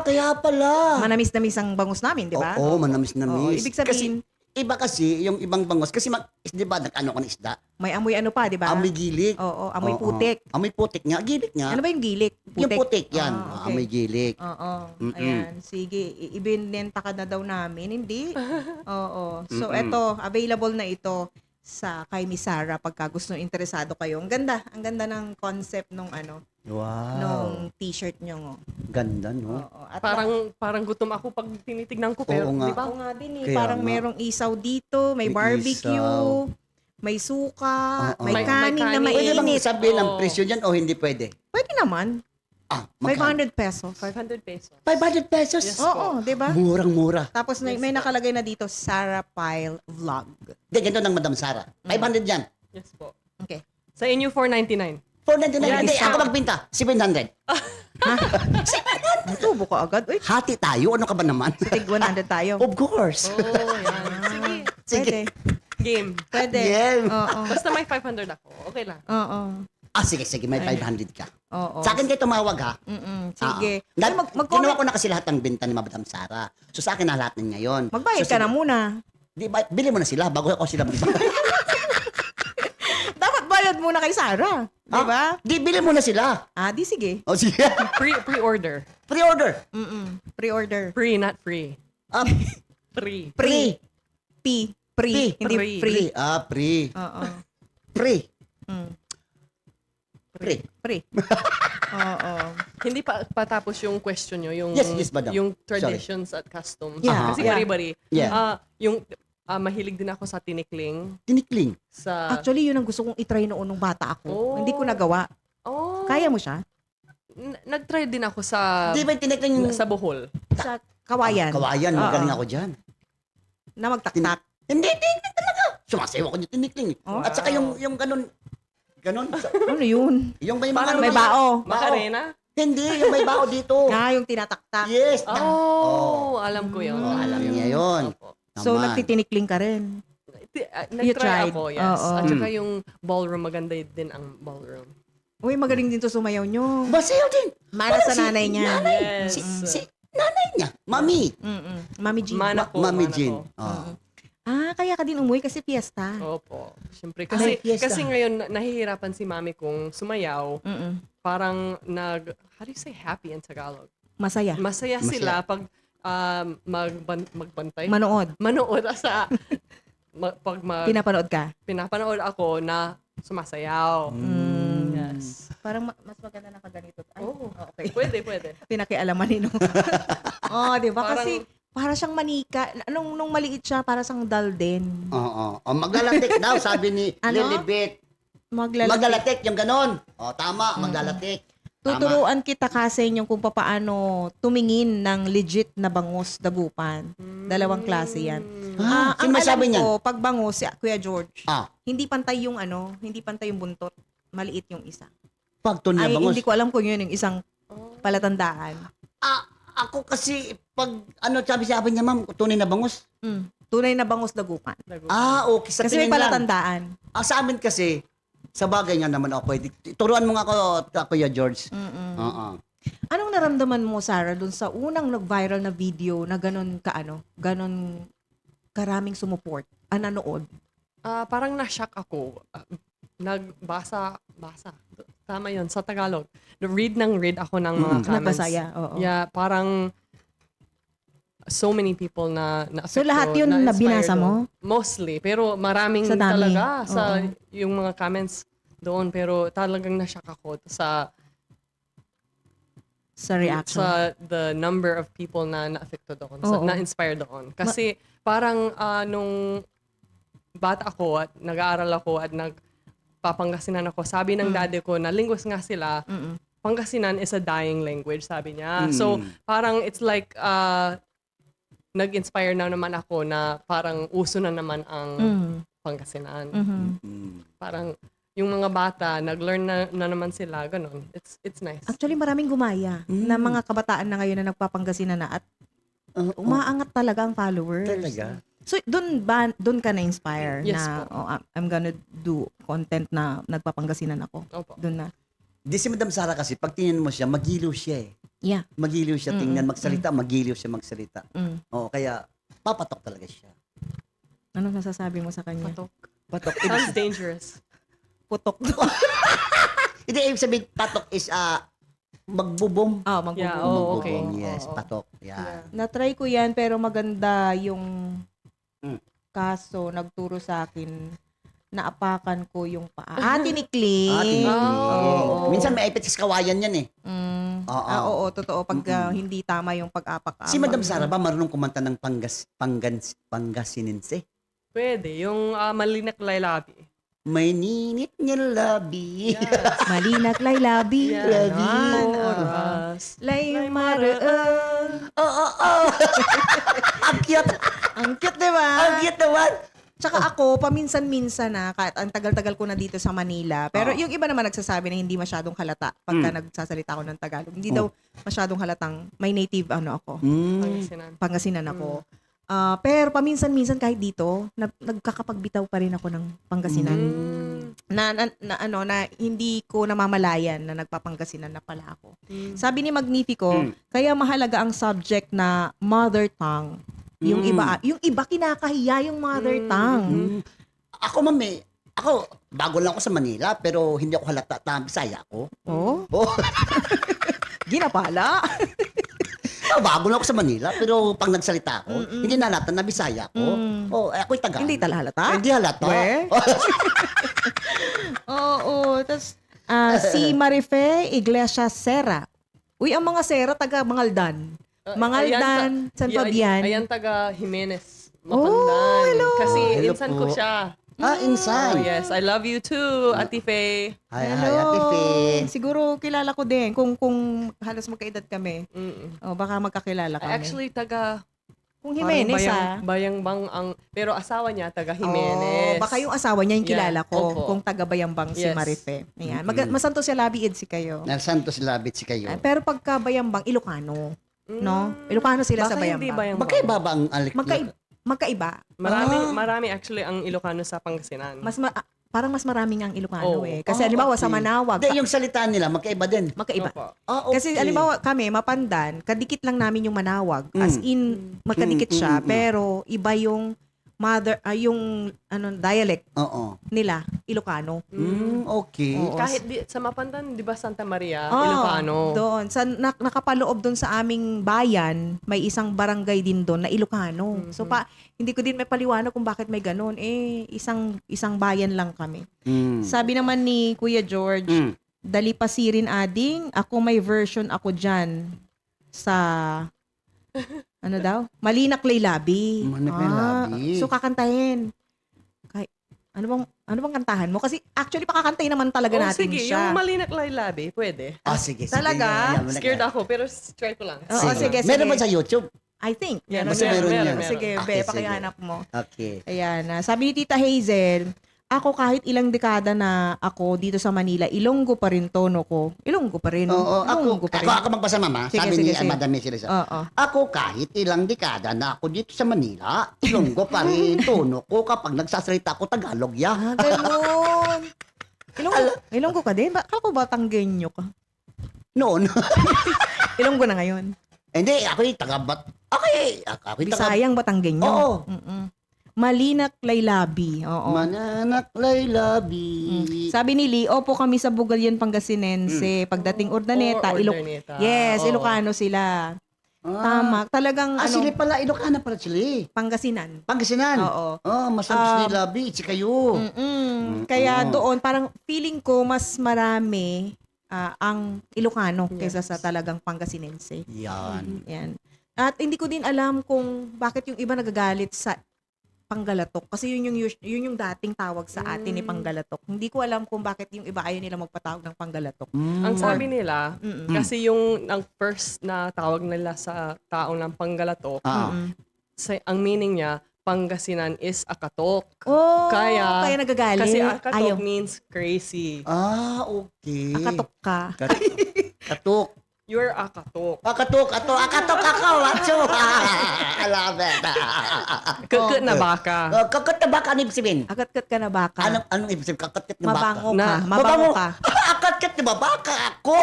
Kaya pala. Manamis-namis ang bangus namin, di ba? Oo, manamis-namis. Oo, ibig sabihin- Kasi, iba kasi, yung ibang bangus, kasi di ba, nag-ano ka ng isda? May amoy ano pa, di ba? Amoy gilik. Oo, amoy Oo. putik. Amoy putik nga, gilik nga. Ano ba yung gilik? Yung putik yan. Okay. Amoy gilik. Oo. Mm-mm. Ayan. Sige, ibinenta ka na daw namin. Hindi. Oo. So, eto, available na ito sa kay Miss Sarah pagka gusto interesado kayo. Ang ganda. Ang ganda ng concept nung Wow. nung t-shirt nyo. Ganda, no? Oo. At Parang gutom ako pag tinitignan ko. Pero, Oo nga. di ba? ako nga din eh. Kaya Parang nga. merong isaw dito, may May barbecue, isaw. may suka, Oo. may May kanin na kanin. Pwede bang mainit. sabihin ang Oo. presyo dyan o hindi pwede? Pwede naman. Magkano? 500 pesos. 500 pesos. 500 pesos? Yes. Oo, di ba? Murang-mura. Tapos may nakalagay na dito, Sarah Pile Vlog. Hindi, ganito ng Madam Sara. 500 yan. Yes po. Okay. Sa inyo, 499. 499. Yeah, Hindi, discount. ako magbinta. 700. Natubo ka agad. Uy, Hati tayo. Ano ka ba naman? tig 100 tayo. Of course. Oh, yan. Sige. Pwede. Game. Pwede. Yeah. Oo. Basta may 500 ako. Okay lang. Oo. Sige. May 500 ka. Oo. Sa akin kayo tumawag ha. Sige. Dahil Ay, ginawa ko na kasi lahat ng benta ni Madam Sara. So sa akin na lahat ng ngayon. Magbayad So, ka na muna. Bili mo na sila bago ako sila bili. Dapat bayad muna kay Sarah. Di ba? Di, bili mo na sila. Di sige. O sige. Pre-order. Pre-order. Pre-order. Pre, not free. Pre. Pre. Pre. Hindi Pre. free. Pre. Oo. Pre. Mm. Pre. Pre. Oo. Hindi pa patapos yung question nyo, yung Yes, madam. yung traditions at customs. Yeah, Kasi yeah. bari-bari. Yeah. Yung mahilig din ako sa tinikling, Tinikling. sa Actually, yun ang gusto kong itry noon nung bata ako. Oh. Hindi ko nagawa. Oh, Kaya mo siya? nag-try din ako sa Di ba yung tinikling? sa Bohol. Sa kawayan. Kawayan. Oo. Magaling ako dyan. Na magtaktak. Hindi talaga. Sumasayaw ako yung tinikling. Oh. At saka yung ganun. Ganun. Ano yun? Yung may Parang May mga- bao. Macarena? Hindi, yung may bao dito. Yung tinataktak. Yes. Oh, alam ko yun. Alam niya yun. Opo. So, Naman. nagtitinikling ka rin. You Nag-try tried? ako, yes. Oo. At saka yung ballroom, maganda din ang ballroom. Uy, magaling din to sumayaw nyo. Basayaw din. Para Parang sa nanay niya. Yes. Si nanay niya. Mami. Mami G. Mana ko. Mami mana Jean. ko. Oh. Kaya ka din umuwi kasi piyesta. Opo. Siyempre. Ay, fiesta. Kasi ngayon, nahihirapan si mami kung sumayaw. Parang how do you say happy in Tagalog? Masaya. Masaya sila pag magbantay. Manood. Manood sa pag Pinapanood ka. pinapanood ako na sumasayaw. Yes. Parang mas maganda na kaganito. Ay, Oh, okay. pwede. Pinakialaman ni no. Di ba? Parang- Kasi para siyang manika. Nung maliit siya, para siyang dalden. Oo. O, maglalatik daw, sabi ni Ano? Lilibet. Maglalatik. Maglalatik, yung ganon. O, tama, maglalatik. Tama. Tuturuan kita kasi yung kung paano tumingin ng legit na bangus dagupan. Dalawang klase yan. Sino may sabi niyan? ko, pag bangus, si Kuya George, Ah, hindi pantay yung hindi pantay yung buntot. Maliit yung isa. pagton na Ay, bangus. hindi ko alam kung yun yung isang palatandaan. Ako kasi, pag, sabi niya, ma'am, tunay na bangus. Tunay na bangus dagupan. Okay, sa Kasi may tingin lang. palatandaan. Sa amin kasi, sa bagay nga naman ako, pwede. Turuan mo nga ako, Kuya George. Oo. Anong naramdaman mo, Sarah, dun sa unang nag-viral na video na ganon karaming sumuport, nanood? Parang na-shock ako. Basa. Tama yun, sa Tagalog. Read ako ng mga comments. Nagbasaya, oo. Yeah, parang so many people na So lahat yun na binasa mo? Mostly, pero maraming Sa dami. talaga sa Oo. yung mga comments doon. Pero talagang na-shock ako sa Reaction. the number of people na na-affected doon, Oo. na-inspired doon. Kasi parang nung bata ako at nag-aaral ako at nagpapangasinan ako, sabi ng daddy ko na linguist nga sila, Pangasinan is a dying language, sabi niya. So parang it's like nag-inspire na naman ako na parang uso na naman ang Pangasinan. Parang yung mga bata, nag-learn na naman sila, ganun. It's nice. Actually, maraming gumaya na mga kabataan na ngayon na nagpapangasinan na at umaangat talaga ang followers. Talaga? So, doon ka na-inspire Yes na po. I'm gonna do content na nagpapangasinan ako. Opo. Doon na. Di si Madam Sara kasi, pag tingnan mo siya, magiliw siya eh. Yeah. Magiliw siya tingnan, magsalita, magiliw siya magsalita. Oo, kaya papatok talaga siya. Ano masasabi mo sa kanya? Patok. Patok. Sounds dangerous. Putok. Hindi, ibig sabihin, patok is magbubong. Magbubong. Yeah, Magbubong, okay. yes, Oo. patok. Yan. Na-try ko yan pero maganda yung Mm. kaso nagturo sa akin naapakan ko yung paa. Tinikling. Tinikling. Oo. Minsan may ipit sa kawayan yan eh. Oo, totoo. Pag hindi tama yung pag-apak. Si Madam Sara ba marunong kumanta ng Pangasinense? Pwede. Yung Malinak Laylabi. May ninit niya labi. Malinak lay labi. Oras. Lay maraan. Oo. Ang cute. Ang cute, di ba? Ang cute naman. Tsaka ako, paminsan-minsan na, kahit ang tagal-tagal ko na dito sa Manila. Pero yung iba naman nagsasabi na hindi masyadong halata pagka nagsasalita ako ng Tagalog. Hindi daw masyadong halatang may native ako. Pangasinan. Pangasinan ako. Pero paminsan-minsan kahit dito, nagkakapagbitaw pa rin ako ng Pangasinan. Na hindi ko namamalayan na nagpapangasinan na pala ako. Sabi ni Magnifico, kaya mahalaga ang subject na mother tongue. Yung iba kinakahiya yung mother tongue. Ako, mami, bago lang ako sa Manila, pero hindi ako halata na Bisaya ako. Oh, Oh, ginapala. bago lang ako sa Manila, pero pag nagsalita ako, hindi nalata na Bisaya ako. Ako'y taga. Hindi talhalata. Hindi halata. Where? Oo. Tapos, si Marife Iglesias Serra. Uy, ang mga Serra, taga Mangaldan. Mangaldan, San Fabian. Ayan taga Jimenez. Mapandan. hello. Kasi Hello insan po. ko siya. Insan. Yes, I love you too, Ate Faye. Hi, Ate Fe. Siguro kilala ko din kung halos magkaedad kami. Baka magkakilala kami. Actually, taga kung Jimenez Bayangbang ang, pero asawa niya taga Jimenez. baka yung asawa niya yung kilala Yeah, ko opo. kung taga Bayambang si Yes. Marife. Ayan. Masanto si Labiid si kayo. Nel Santos Labit si kayo. Pero pagka Bayambang, Ilocano. No? Ilocano sila sa Baka hindi Bayambang. Bayambang. Magkaiba ba ang alik? Magkaiba. Marami actually ang Ilocano sa Pangasinan. Parang mas maraming ang Ilocano Oo. Kasi halimbawa sa Manawag, Hindi, yung salita nila, magkaiba din. magkaiba. Opo. Okay. Kasi halimbawa kami, Mapandan, kadikit lang namin yung Manawag. As in, magkadikit siya. Pero iba yung yung dialect Oo. nila, Ilocano. Okay. Oo. Kahit sa Mapandan, di ba Santa Maria, Oo, Ilocano? Doon. Nakapaloob doon sa aming bayan, may isang barangay din doon na Ilocano. So hindi ko din may paliwanag kung bakit may ganun. Isang bayan lang kami. Sabi naman ni Kuya George, dali pa si rin ading, ako may version ako dyan sa Ano daw? Malinak Laylabi. Malinak Laylabi. So kakantahin. Ano bang kantahan mo? Kasi actually pakakantahin naman talaga natin sige, siya. yung Malinak Laylabi, pwede. Sige. Talaga? Yan, Scared ako, pero try ko lang. Oo, sige. Meron ba sa YouTube? I think. Meron, Basta meron yan. Sige, Okay, pakihanap mo. Okay. Ayan. Sabi ni Tita Hazel, ako kahit ilang dekada na ako dito sa Manila, Ilonggo pa rin tono ko. Ilonggo pa rin. Oo, Ilonggo pa rin. ako magbasa, mama. Sige, Sabi sige, ni sige. Madam Mercedes. Oo. Ako kahit ilang dekada na ako dito sa Manila, Ilonggo pa rin tono ko kapag nagsasalita ako Tagalog, ya. Ganun. Ilonggo ka din? Akala ko ba Tanggenyo ka? Noon. Ilonggo na ngayon. Hindi, ako yung taga-bat. Okay, ako yung taga- Bisayang Batanggenyo. Oo. Malinak Laylabi. Oo. Mananak Laylabi. Sabi ni Lee, opo kami sa Bugalyan, Pangasinense. Pagdating Urdaneta, Or Urdaneta. Yes, Oo. Ilocano sila. Tama. Talagang Sila pala, Ilocana pala sila. Pangasinan. Pangasinan. Oo. Masarap si Labi, si kayo. Kaya doon, parang feeling ko mas marami ang Ilocano kaysa sa talagang Pangasinense. Yan. Yan. At hindi ko din alam kung bakit yung iba nagagalit sa Panggalatok. Kasi yun yung dating tawag sa atin ni Panggalatok. Hindi ko alam kung bakit yung iba ayaw nila magpatawag ng Panggalatok. Ang sabi nila, Mm-mm. kasi ang first na tawag nila sa tao ng Panggalatok, ang meaning niya, Pangasinan is akatok. Oh, Kaya nagagalit. Kasi akatok Ayaw. means crazy. Okay. Akatok ka. Katok. You're akatok. Akatok ako, macho. I love it. Kakot na baka. Kakot na baka, ano ibig sabihin? Akat-kat ka na baka. Anong ibig sabihin? Kakot na baka? Mabango ka. Na- Mabango ka. Akatkit ni babaka ako.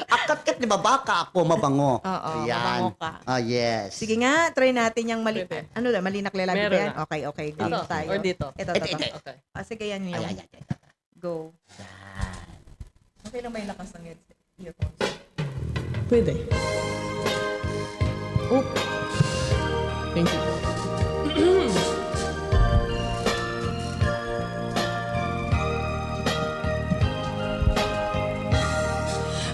Akatkit ni babaka ako, mabango. Oo, Ayan. mabango ka. Yes. Sige nga, try natin yung Pwede. Malinak Laylabi ba Meron yan? na. Okay. Game Ito, tayo. or dito. Ito. Ito. Okay. Sige, yan yung Ayan. go. Okay lang may lakas ng earphones. Pwede. Oh. Thank you.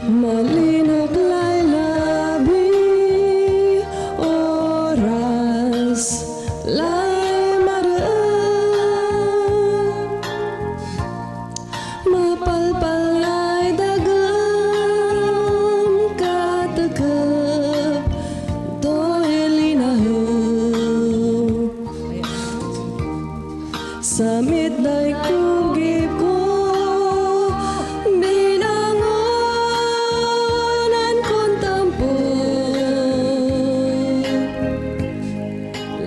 Malinak Laylabi, oras lay maraan, mapalpalay dagam katakap, do'y linahom. Sa midday kugib ko, binangonan kong tampo.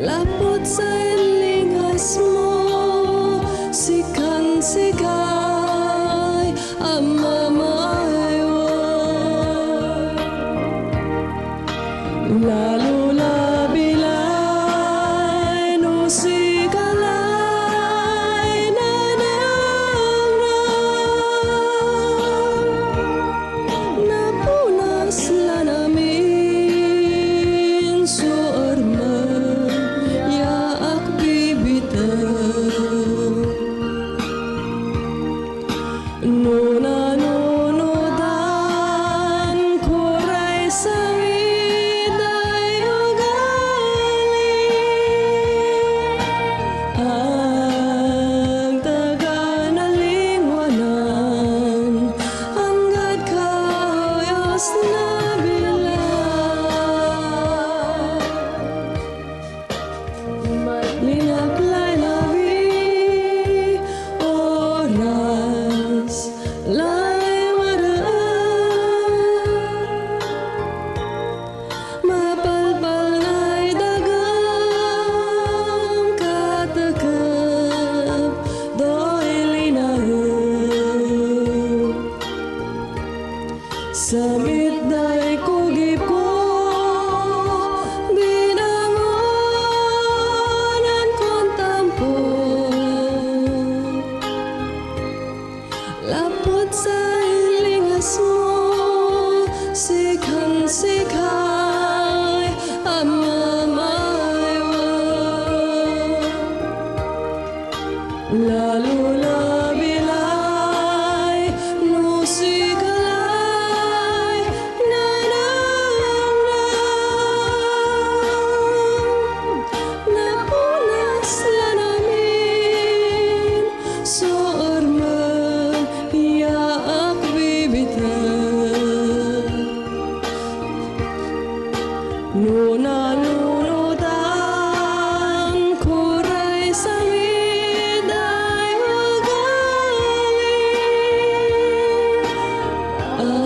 Lapot sa lingas mo, sikan-sikay ang mamayo. Lalo labilay no sigalay napunas la namin suarma yaak bibitaw nunanunodan kuray sa iday ugali ang taga-nalingwanan hanggat kayos na Malinak Laylabi, oras lay maraan, mapalpalay dagam katakap, do'y linahom. Sa midday kugib ko, binangonan kong tampo. Lapot sa ilingas mo, sikan-sikay ang mamayo. Lalo labilay no sigalay nanamnam Nununod ang kuray sa miday magaling ang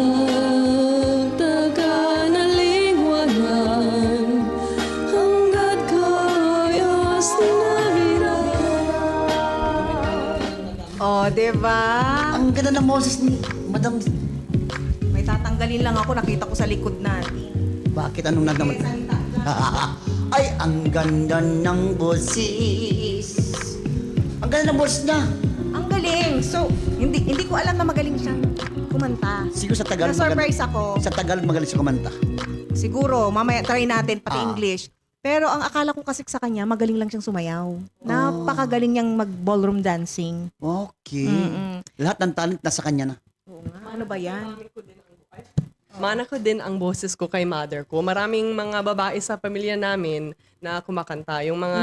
taga-nalingwanan hanggat kayas Oh, diba? Ang ganda ng boses ni Madam. May tatanggalin lang ako, nakita ko sa likod natin. Bakit anong nagnaman? Ay, ang ganda ng boses. Ang ganda ng boses niya. Ang galing. So, hindi ko alam na magaling siya kumanta. Siguro sa Tagalog. Na-surprise ako. Sa Tagalog magaling siya kumanta. Siguro, mamaya try natin pati Ah. English. Pero ang akala ko kasi sa kanya, magaling lang siyang sumayaw. Napakagaling niyang mag-ballroom dancing. Okay. Mm-mm. Lahat ng talent nasa kanya na. Oo nga, ano ba yan? Mana ko din ang boses ko kay mother ko. Maraming mga babae sa pamilya namin na kumakanta. Yung mga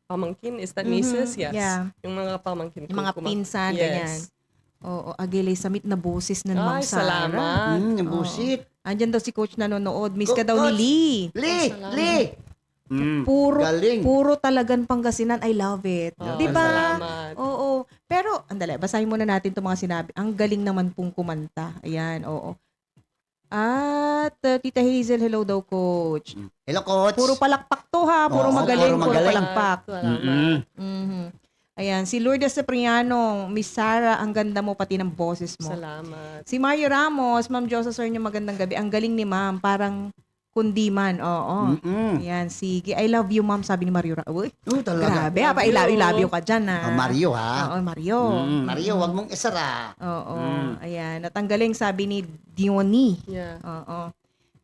pamangkin, is that nieces? Yes. Yeah. Yung mga pamangkin ko. Yung mga pinsan, ganyan. Oo, agilay samit na boses ng Ma'am Ay, Sarah. salamat. Yung busit. Andyan daw si Coach nanonood. Miss ka daw ni Coach! Lee. Lee! Puro, Galing. puro talagang Pangasinan. I love it. Oh, Di ba? salamat. Oo. Pero, andali, basahin muna natin itong mga sinabi. Ang galing naman pong kumanta. Ayan, oo. At Tita Hazel, hello daw, Coach. Hello, Coach. Puro palakpak to ha. Puro Oo, magaling, puro puro magaling. palakpak. Salamat. Mhm. Ayan, si Lourdes Cipriano, Miss Sarah, ang ganda mo pati ng boses mo. Salamat. Si Mario Ramos, Ma'am Josa Sir niyo magandang gabi. Ang galing ni Ma'am, parang kundiman. Oo. Ayan, sige. I love you, Ma'am, sabi ni Mario Ramos. Uy, Talaga. grabe. I love you ka dyan, ha. Mario, ha? Oo, Mario. Mario, wag mong isara. Oo. Ayan, at ang galing sabi ni Diony. Yeah. Oo.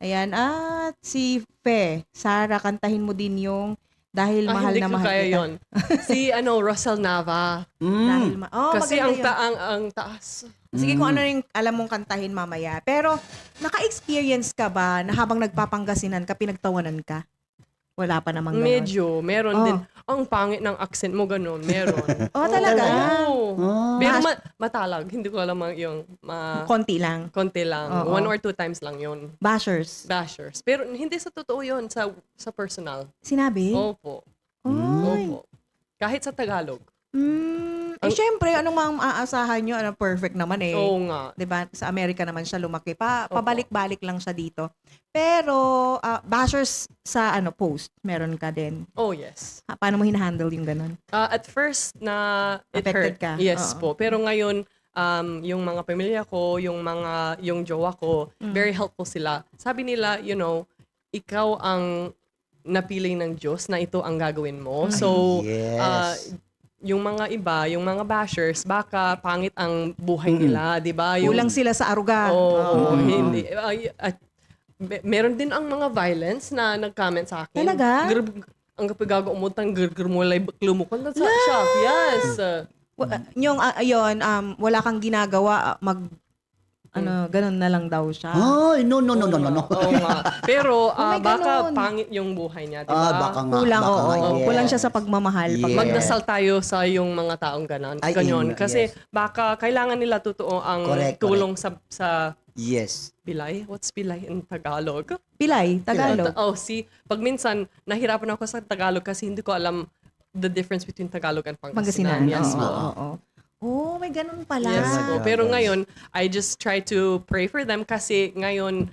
Ayan, at si Fe, Sarah, kantahin mo din yung Dahil Mahal hindi na ko Mahal kaya Kita. yun. Si Russell Nava. Dahil Kasi maganda ang yun. taas. Sige kung ano yung alam mong kantahin mamaya. Pero, naka-experience ka ba na habang nagpapangasinan ka, pinagtawanan ka? Wala pa namang ganon. Medyo. Meron din. Ang pangit ng accent mo, ganun. Meron. Oh, talaga? Oo. Pero matalag. Hindi ko alam yung Konti lang. konti lang. Oo. 1 or 2 times lang yun. Bashers. Bashers. Pero hindi sa totoo yun. Sa personal. Sinabi? Opo. Oy. Opo. Kahit sa Tagalog. Syempre, anong mga aasahan nyo? Ano, perfect naman eh. Oo nga. 'Di ba? Sa Amerika naman siya lumaki. Pabalik-balik lang siya dito. Pero bashers sa post, meron ka din. Oh, yes. Paano mo hinahandle yung ganun? At first na it Affected hurt. ka? Yes Oo. po. Pero ngayon, yung mga pamilya ko, yung jowa ko, very helpful sila. Sabi nila, ikaw ang napili ng Diyos na ito ang gagawin mo. So, Yes. yung mga iba, yung mga bashers, baka pangit ang buhay nila, di ba? Kulang sila sa aruga. Oo, hindi. Meron din ang mga violence na nag-comment sa akin. Talaga? Ang kapag umutang mo lay lumukon sa shop. Yes. Yung ayun, wala kang ginagawa, ganun na lang daw siya. Ay, no. Oo nga. Pero may baka ganun. pangit yung buhay niya, di ba? Baka nga. Kulang, baka oo. nga, yes. Kulang siya sa pagmamahal. Yeah. Magdasal tayo sa yung mga taong ganun. Ay, Ganyan. yes. Kasi baka kailangan nila totoo ang Correct, tulong sa Yes. bilay. What's bilay in Tagalog? Pilay, Tagalog. Pag minsan, nahirapan ako sa Tagalog kasi hindi ko alam the difference between Tagalog and Pangasinan. Pangasinan. Yes Oo, po. oo. Oh, may ganun pala. Yes po. Talaga, Pero guys. ngayon, I just try to pray for them kasi ngayon,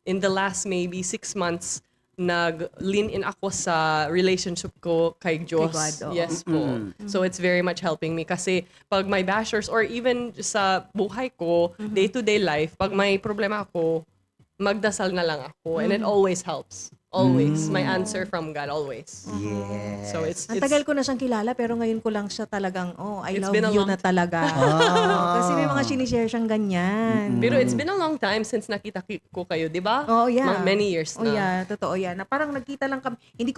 in the last maybe 6 months, nag-lean in ako sa relationship ko kay Diyos. God, oo. Yes po. So it's very much helping me kasi pag may bashers or even sa buhay ko, day-to-day life, pag may problema ako, magdasal na lang ako. And it always helps. Always. My answer from God, always. Yes. So it's Ang tagal ko na siyang kilala pero ngayon ko lang siya talagang, I It's love been a you long na talaga. Kasi may mga sinishare siyang ganyan. Pero it's been a long time since nakita ko kayo, di ba? Oh, yeah. Many years Oh, na. yeah. Totoo yan. Na parang nagkita lang kami. Hindi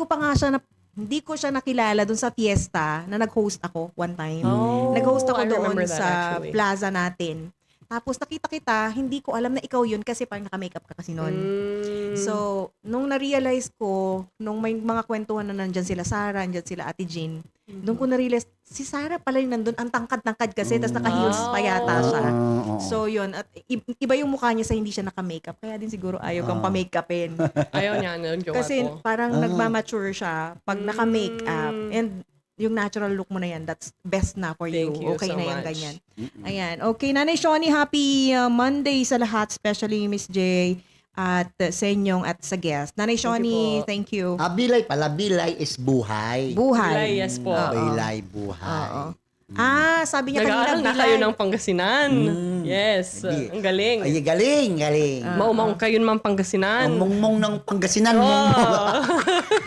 ko siya nakilala dun sa fiesta na nag-host ako one time. Oh, Nag-host ako I doon remember that, sa actually. plaza natin. Tapos nakita kita, hindi ko alam na ikaw yun kasi parang naka-makeup ka kasi noon. So, nung na-realize ko, nung may mga kwentuhan na nandyan sila Sarah, nandyan sila Ate Jean, doon ko na-realize, si Sarah pala yung nandun, ang tangkad-tangkad kasi, tapos naka-heels pa yata siya. So, yun. At iba yung mukha niya sa hindi siya naka-makeup. Kaya din siguro ayaw kang pa-makeupin. Ayaw niya, jowa Kasi ko. parang nagmamature siya pag naka-makeup. And yung natural look mo na yan, that's best na for you. Thank you Okay so na yan, much. ganyan. Ayan. Okay, Nanay Shawnee, happy Monday sa lahat, especially Miss J at sa inyong at sa guest. Nanay Shawnee, po. thank you. Bilay pala. Bilay is buhay. Buhay. Bilay, yes po. Bilay, buhay. Oo. Sabi niya Nag-aaral kanina, na kayo ng Pangasinan. Yes. Hindi. Ang galing. Ay, galing. Maumang kayo naman Pangasinan. Ang mongmong ng Pangasinan. Mongmong.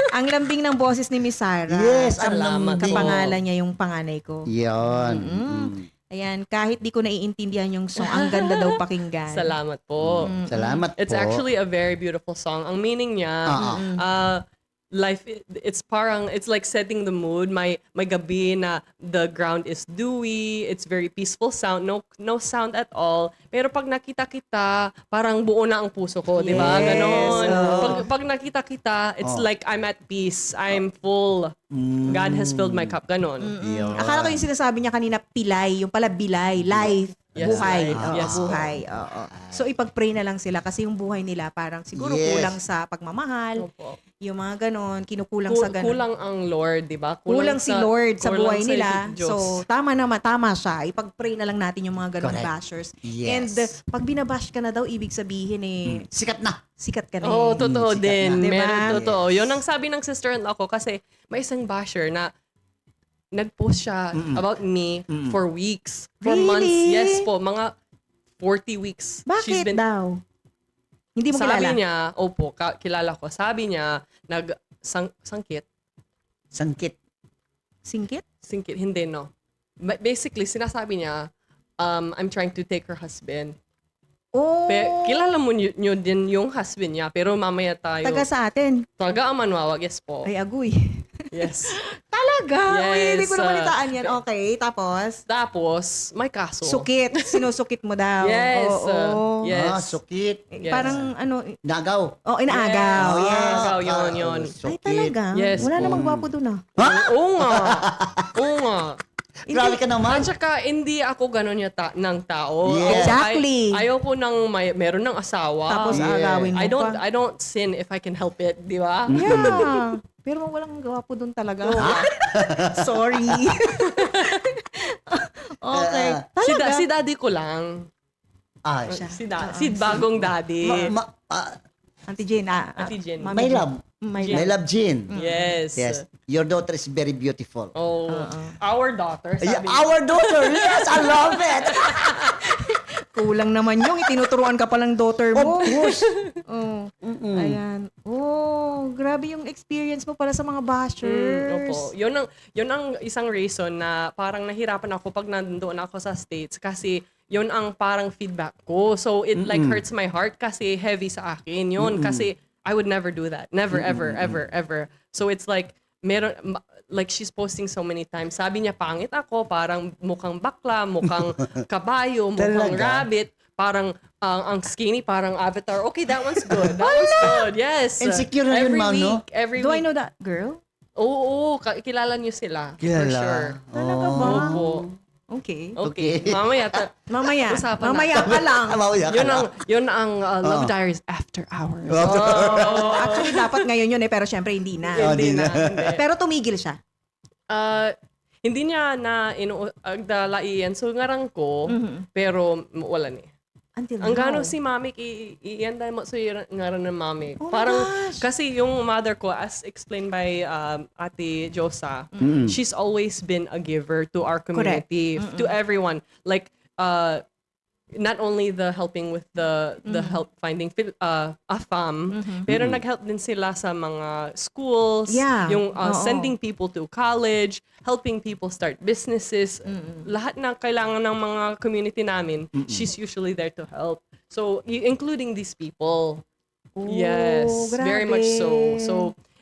ang lambing ng boses ni Miss Sarah. Yes, ang Salamat. lambing. Kapangalan niya yung panganay ko. Yan. Ayan, kahit di ko naiintindihan yung song, ang ganda daw pakinggan. Salamat po. Salamat It's po. actually a very beautiful song. Ang meaning niya, life, it's parang, it's like setting the mood. May gabi na the ground is dewy, it's very peaceful sound, no sound at all. Pero pag nakita kita, parang buo na ang puso ko, di ba? Yes. Ganon. Oo. Pag nakita kita, it's like I'm at peace, I'm full. God has filled my cup, ganon. Yun. Akala ko yung sinasabi niya kanina, pilay. Yung pala, bilay. Life. Yes, buhay. life. Oo, Yes, po. buhay. Oo. So, ipag-pray na lang sila kasi yung buhay nila parang siguro Yes. kulang sa pagmamahal. Opo. Yung mga ganon, kinukulang sa ganon. Kulang ang Lord, di ba? Kulang si Lord sa kulang buhay sa nila. Diyos. So, tama siya. Ipag-pray na lang natin yung mga ganong Correct. bashers. Yes. And pag binabash ka na daw, ibig sabihin Sikat na. sikat ka na. Oo, totoo sikat din. na. Diba? Meron totoo. Yes. Yun ang sabi ng sister-in-law ko kasi may isang basher na nag-post siya about me for weeks, for Really? months. Yes po, mga 40 weeks. Bakit daw? Hindi mo Sabi kilala? niya, opo, kilala ko. Sabi niya, sangkit. Sangkit. Singkit? Singkit, hindi no. But basically, sinasabi niya, I'm trying to take her husband. Oh, Kilala mo nyo din yung husband niya, pero mamaya tayo. taga sa atin. Taga Amanwawag, yes po. Ay, agoy. Yes. Talaga? Uy, Yes. hindi ko nabalitaan yan. Okay, tapos? Tapos, may kaso. Sukit. Sinusukit mo daw. Yes. Oo. Yes. Sukit. Yes. Parang Nagaw. inaagaw. Yes. Yes. Agaw, yun. Ay, Sukit. talaga? Yes Wala po. namang gwapo dun Oo nga. Oo nga. Grabe ka naman. At saka, hindi ako gano'n ng tao. Yes. Exactly. Ayaw ko meron ng asawa. Tapos Yeah. agawin mo pa. I don't sin if I can help it, di ba? Yeah. Pero walang gwapo dun talaga. Sorry. Okay. Talaga? Si daddy ko lang. Siya. Si bagong daddy. Auntie Jane. Auntie Jane. Mami My Jane. love. My My love. love, Jean. Yes. Yes. Your daughter is very beautiful. Oh, our daughter, Yeah, sabi. our daughter. Yes, I love it. Kulang naman yung itinuturuan ka palang daughter mo. Of course. Oh. Ayan. Oh, grabe yung experience mo para sa mga bashers. Opo. Yun ang isang reason na parang nahirapan ako pag nandoon ako sa States kasi yun ang parang feedback ko. So it like hurts my heart kasi heavy sa akin yun kasi I would never do that. Never, ever, ever, ever. So it's like like she's posting so many times. Sabi niya pangit ako, parang mukhang bakla, mukhang kabayo, mukhang Talaga? rabbit, parang ang skinny, parang avatar. Okay, that one's good. That one's good. Yes. Insecure na yun, Every ma'am, no? week, every Do I week. know that girl? Oo, kilala niyo sila. For sure. Talaga ba? Opo. Okay. Okay. Okay. Mamaya, Mamaya. Usapan Mamaya ka lang. Mamaya ka lang. yun ang Love Diaries After Hours. Actually, dapat ngayon yun pero syempre hindi na. Hindi Hindi na. na. Hindi. Pero tumigil siya. Hindi niya na agdalaian. So, ngarang ko, pero wala ni. Until Ang now. gano si Mami, iyan mo sa ngaran ng Mami. Oh my Parang, gosh. kasi yung mother ko, as explained by Ate Josa, she's always been a giver to our community, to everyone. Like, not only the helping with the help finding AFAM, pero nag-help din sila sa mga schools, Yeah. yung Oo. sending people to college, helping people start businesses. Lahat na kailangan ng mga community namin, she's usually there to help. So, including these people. Oh, Yes, very much so. grabe. So,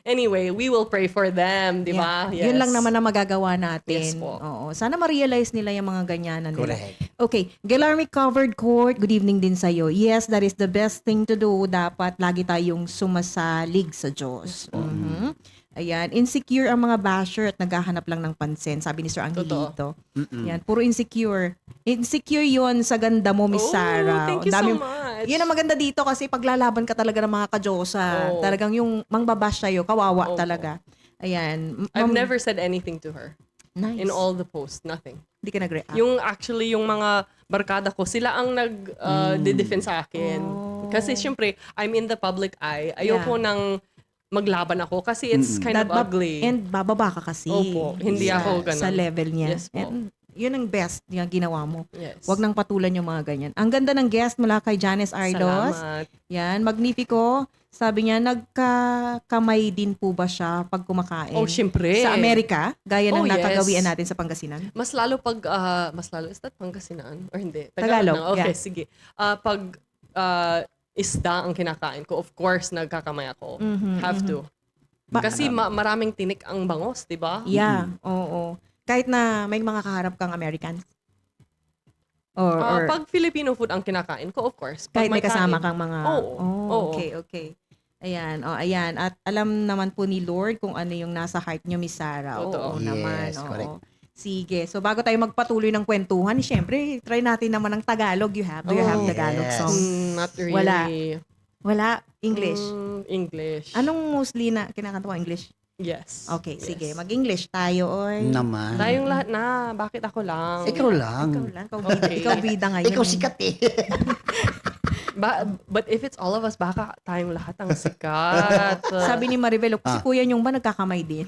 Anyway, we will pray for them, di ba? Yeah. Yun lang naman na magagawa natin. Yes po. Oo. Sana ma-realize nila yung mga ganyanan nila. Correct. Okay. Guillermo Covered Court, good evening din sa'yo. Yes, that is the best thing to do. Dapat lagi tayong sumasalig sa Diyos. Mhm. Ayan. Insecure ang mga basher at naghahanap lang ng pansin. Sabi ni Sir Angelito. Yan. Puro insecure. Insecure yon sa ganda mo, Miss Oh, Sarah. thank you Ang so much. Yun ang maganda dito kasi paglalaban ka talaga ng mga kadyosa. Oh. Talagang yung mangbabash sa'yo, kawawa Oh. talaga. Ayan. I've Ma'am, never said anything to her. nice. In all the posts, nothing. Hindi ka nag-react. Yung actually, yung mga barkada ko, sila ang nag-defend sa akin. Oh. Kasi syempre, I'm in the public eye. Ayoko nang maglaban ako kasi it's kind of ugly. And bababa ka kasi. Opo, hindi sa, ako ganun. Sa level niya. Yes po. And yun ang best yung ginawa mo. Yes. Huwag nang patulan yung mga ganyan. Ang ganda ng guest mula kay Janice Ardos. Salamat. Yan, Magnifico. Sabi niya, nagkakamay din po ba siya pag kumakain? Oh, syempre. Sa Amerika, gaya ng Oh, yes. nakagawian natin sa Pangasinan. Mas lalo pag, mas lalo, is that Pangasinan? Or hindi? Tagalog, na. Okay, yeah. sige. Pag isda ang kinakain ko, of course, nagkakamay ako. Have to. Kasi maraming tinik ang bangos, di ba? Yeah, oo. Kahit na may mga kaharap kang Americans. Or Pag Filipino food ang kinakain ko, of course. Pag kahit may kasama kain, kang mga... Oo. Oo. Okay. Ayan, ayan. At alam naman po ni Lord kung ano yung nasa heart nyo, Miss Sarah. Totoo. Oo naman. Yes, oo. correct. Sige. So, bago tayo magpatuloy ng kwentuhan, syempre, try natin naman ng Tagalog. Do you have Oh, Tagalog yes. song? Not really. Wala. English. English. Anong mostly na kinakanta mo? English? Yes. Okay, Yes. sige. Mag-English tayo, oy. Naman. Tayong lahat na. Bakit ako lang? Ikaw lang. Ikaw lang. Ikaw bida, Okay. ikaw bida ngayon. Ikaw sikat eh. But if it's all of us, baka tayong lahat ang sikat. Sabi ni Maribel, si Kuya Nyong ba nagkakamay din?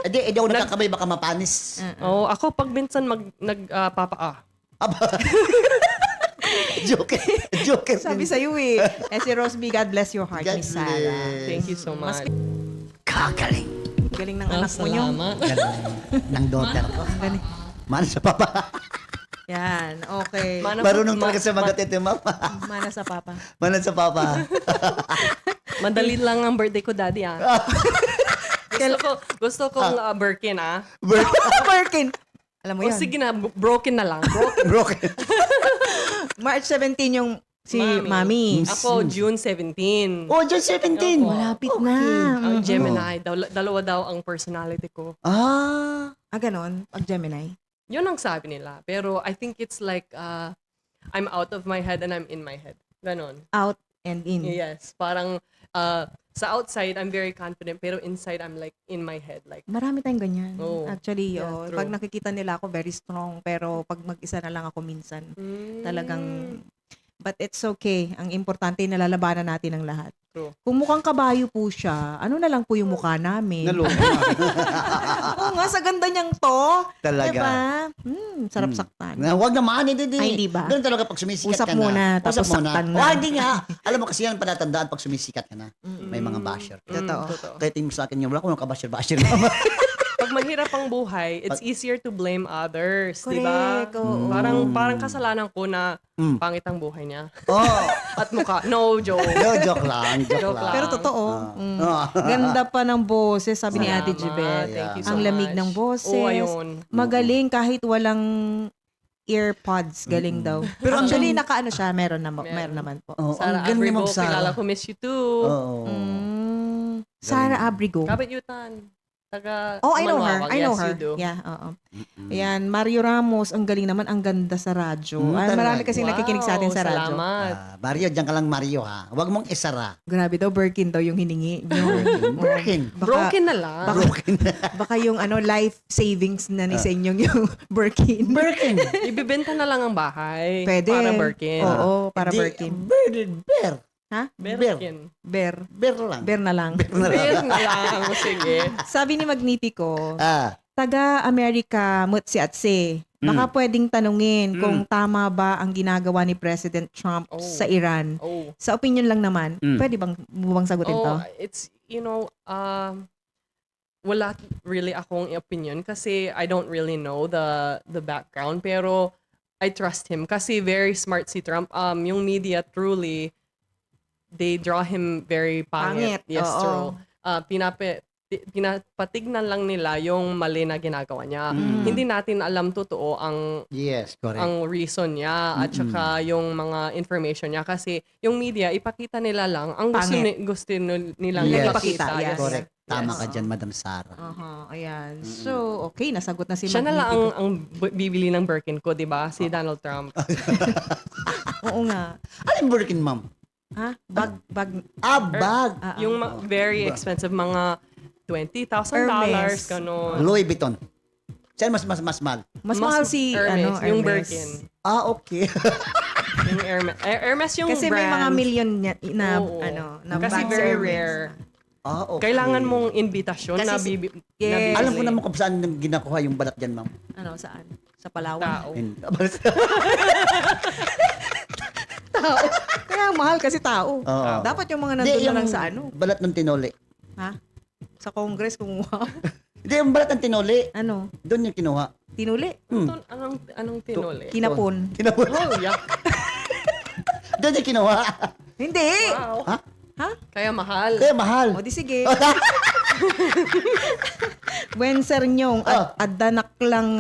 Edi ako nagkakamay baka mapanis. ako pag minsan nagpapaa. Joke. Sabi sa'yo eh. Si Rosby, God bless your heart, God Miss Sarah. bless. Thank you so much. Kagaling. Galing ng anak mo nyo. Salamat. Galing. Ng daughter ko. Galing. Mana sa papa. Yan, okay. Marunong talaga sa mga ito, mama. Mana sa papa. Mana sa papa. Madali lang ang birthday ko, daddy, gusto kong Birkin, Birkin. Alam mo O yan. sige na, broken na lang. Broken. March 17 yung si Mami. Ako, June 17. Oh, June 17. Opo. Malapit na. Ang Gemini, dalawa daw ang personality ko. Ganon. Pag Gemini. Yun ang sabi nila. Pero I think it's like, I'm out of my head and I'm in my head. Ganon. Out and in. Yes. Parang, sa outside, I'm very confident. Pero inside, I'm like, in my head. Like, Marami tayong ganyan. Oh, Actually, yeah, true. pag nakikita nila ako, very strong. Pero pag mag-isa na lang ako minsan, talagang... But it's okay. Ang importante, nalalabanan natin ang lahat. True. Kung mukhang kabayo po siya, ano na lang po yung mukha namin? Naloko. Oo nga, sa ganda niyang to. Talaga. Diba? Sarap saktan. Huwag naman, hindi. Ay, hindi ba? Ganun talaga pag sumisikat Usap ka na. muna, tapos saktan na. Oh, hindi nga. Alam mo kasi yan palatandaan pag sumisikat ka na. May mga basher. Totoo. Kahit yung sa akin yung wala ko nung kabasher-basher naman. Pag mahirap ang buhay, it's easier to blame others, di ba? Correct, oo. Parang kasalanan ko na pangit ang buhay niya. Oh, At mukha. No, joke. no, joke lang. Joke lang. Pero totoo. Ganda pa ng boses, sabi ni Ate Salamat. Jibet. Thank you so Ang lamig much. ng boses. Oo, ayun. Magaling kahit walang earpods. Galing daw. Pero actually, nakaano siya. Meron naman po. Oh, Sarah ang galing Abrigo, mo, Sarah. kilala ko, miss you too. Oo. Sarah Abrigo. Kabatyutan. Taga Oh, I know her. Manwawag. I know Yes, her. you do. Yeah, oo. Ayan, Mario Ramos, ang galing naman, ang ganda sa radyo. Marami talaga. kasing nakikinig sa atin sa radyo. Salamat. Mario, dyan ka lang Mario ha. Huwag mong isara. Grabe daw, Birkin daw yung hiningi nyo. Birkin. Broken na lang. Baka yung life savings na ni sa inyong yung Birkin. Birkin. Ibibenta na lang ang bahay. Pwede. Para Birkin. Oo, para Di- Birkin. Bear. Ha? Birkin. Bear. Bear lang. Bear na lang. Bear na lang. Sige. Sabi ni Magnifico, Ah, taga-Amerika, Mutsi at Se, baka pwedeng tanungin kung tama ba ang ginagawa ni President Trump Oh. sa Iran. Oh. Sa opinion lang naman, pwede bang sagutin to? It's, wala really akong opinion kasi I don't really know the background pero I trust him kasi very smart si Trump. Yung media truly they draw him very pangit. Pangit, Yes, oo. true. pinapatignan lang nila yung mali na ginagawa niya. Hindi natin alam totoo ang Yes, correct. ang reason niya at saka yung mga information niya kasi yung media ipakita nila lang ang Pangit. gusto nilang Yes. ipakita. Yes. Correct. Tama Yes. ka dyan, Madam Sara. Ayan. So, okay, nasagot na si Siya na lang Magnitico. ang bibili ng Birkin ko, di ba? Si Donald Trump. Oo nga. Ano yung Birkin, ma'am? Ha? Bag. Bag. Yung very expensive, mga $20,000, Hermes. gano'n. Louis Vuitton. Saan mas mahal? Mas mahal si Hermes, Hermes. yung Birkin. Okay. Yung Hermes. Hermes yung Kasi may brand. mga million na Oo. na Kasi bags very Hermes. rare. Okay. Kailangan mong invitasyon Kasi na yes. Alam ko naman kung saan ginakuha yung balat dyan, ma'am. Ano, saan? Sa Palawan. tao. Tao. Kaya mahal kasi tao. Oo. Dapat yung mga Hindi, nandun na yung lang sa ano. balat ng tinoli. Ha? Sa Congress kumuha. Hindi, yung balat ng tinoli. Ano? Doon yung kinuha. Tinuli? Anong tinuli? Kinapon. Kinapon. Oh, yeah. Doon yung kinuha. Hindi! Wow. Ha? Ha? Kaya mahal. Kaya mahal. O di sige. Wenser nyong at adanak lang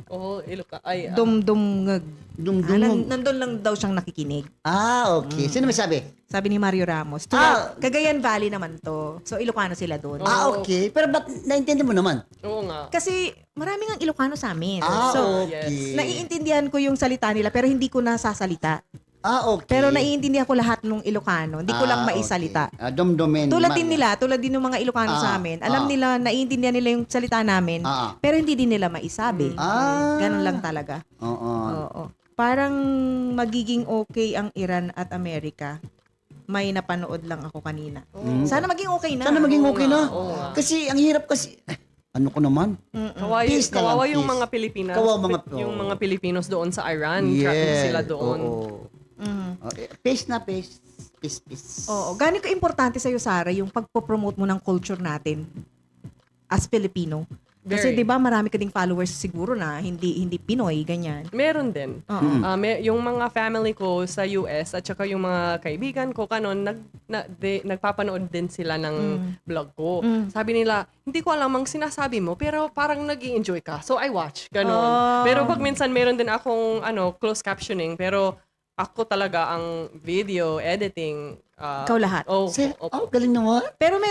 Oh, iluka. Ay, dumdumngag. Dumdumog. Nandun lang daw siyang nakikinig. Okay. Sino may sabi? Sabi ni Mario Ramos. Cagayan Valley naman to. So, Ilocano sila doon. Okay. Pero ba't naintindi mo naman? oo nga. Kasi maraming ang Ilocano sa amin. Okay. So, yes. naiintindihan ko yung salita nila pero hindi ko nasasalita. Okay. Pero naiintindihan ko lahat ng Ilocano. Hindi ko lang maisalita. Okay. Dumdumin. Tulad din nila, tulad din ng mga Ilocano sa amin. Alam nila, naiintindihan nila yung salita namin, pero hindi din nila maisabi. Ganun lang talaga. Oo. Oo. Parang magiging okay ang Iran at Amerika. May napanood lang ako kanina. Sana maging okay na. Sana maging okay na. oo nga. Kasi ang hirap kasi. Ano ko naman? Peace na lang, Kawawa yung peace. mga Pilipinas. Yung mga Pilipinos doon sa Iran. Yes. Trapped sila doon. Oo. Okay. Peace na, peace. Peace, peace. Oo. Gano'n ka-importante sa'yo, Sarah, yung pagpo-promote mo ng culture natin as Filipino. Kasi Very. 'di ba marami ka ding followers siguro na hindi Pinoy ganyan. Meron din. Yung mga family ko sa US at saka yung mga kaibigan ko kanon nagpapanood din sila ng vlog ko. Sabi nila, hindi ko alam ang sinasabi mo pero parang nag-i-enjoy ka. So I watch. Ganon. Pero pag minsan meron din akong closed captioning pero ako talaga ang video editing. Ikaw lahat. Oh, Galing naman. Pero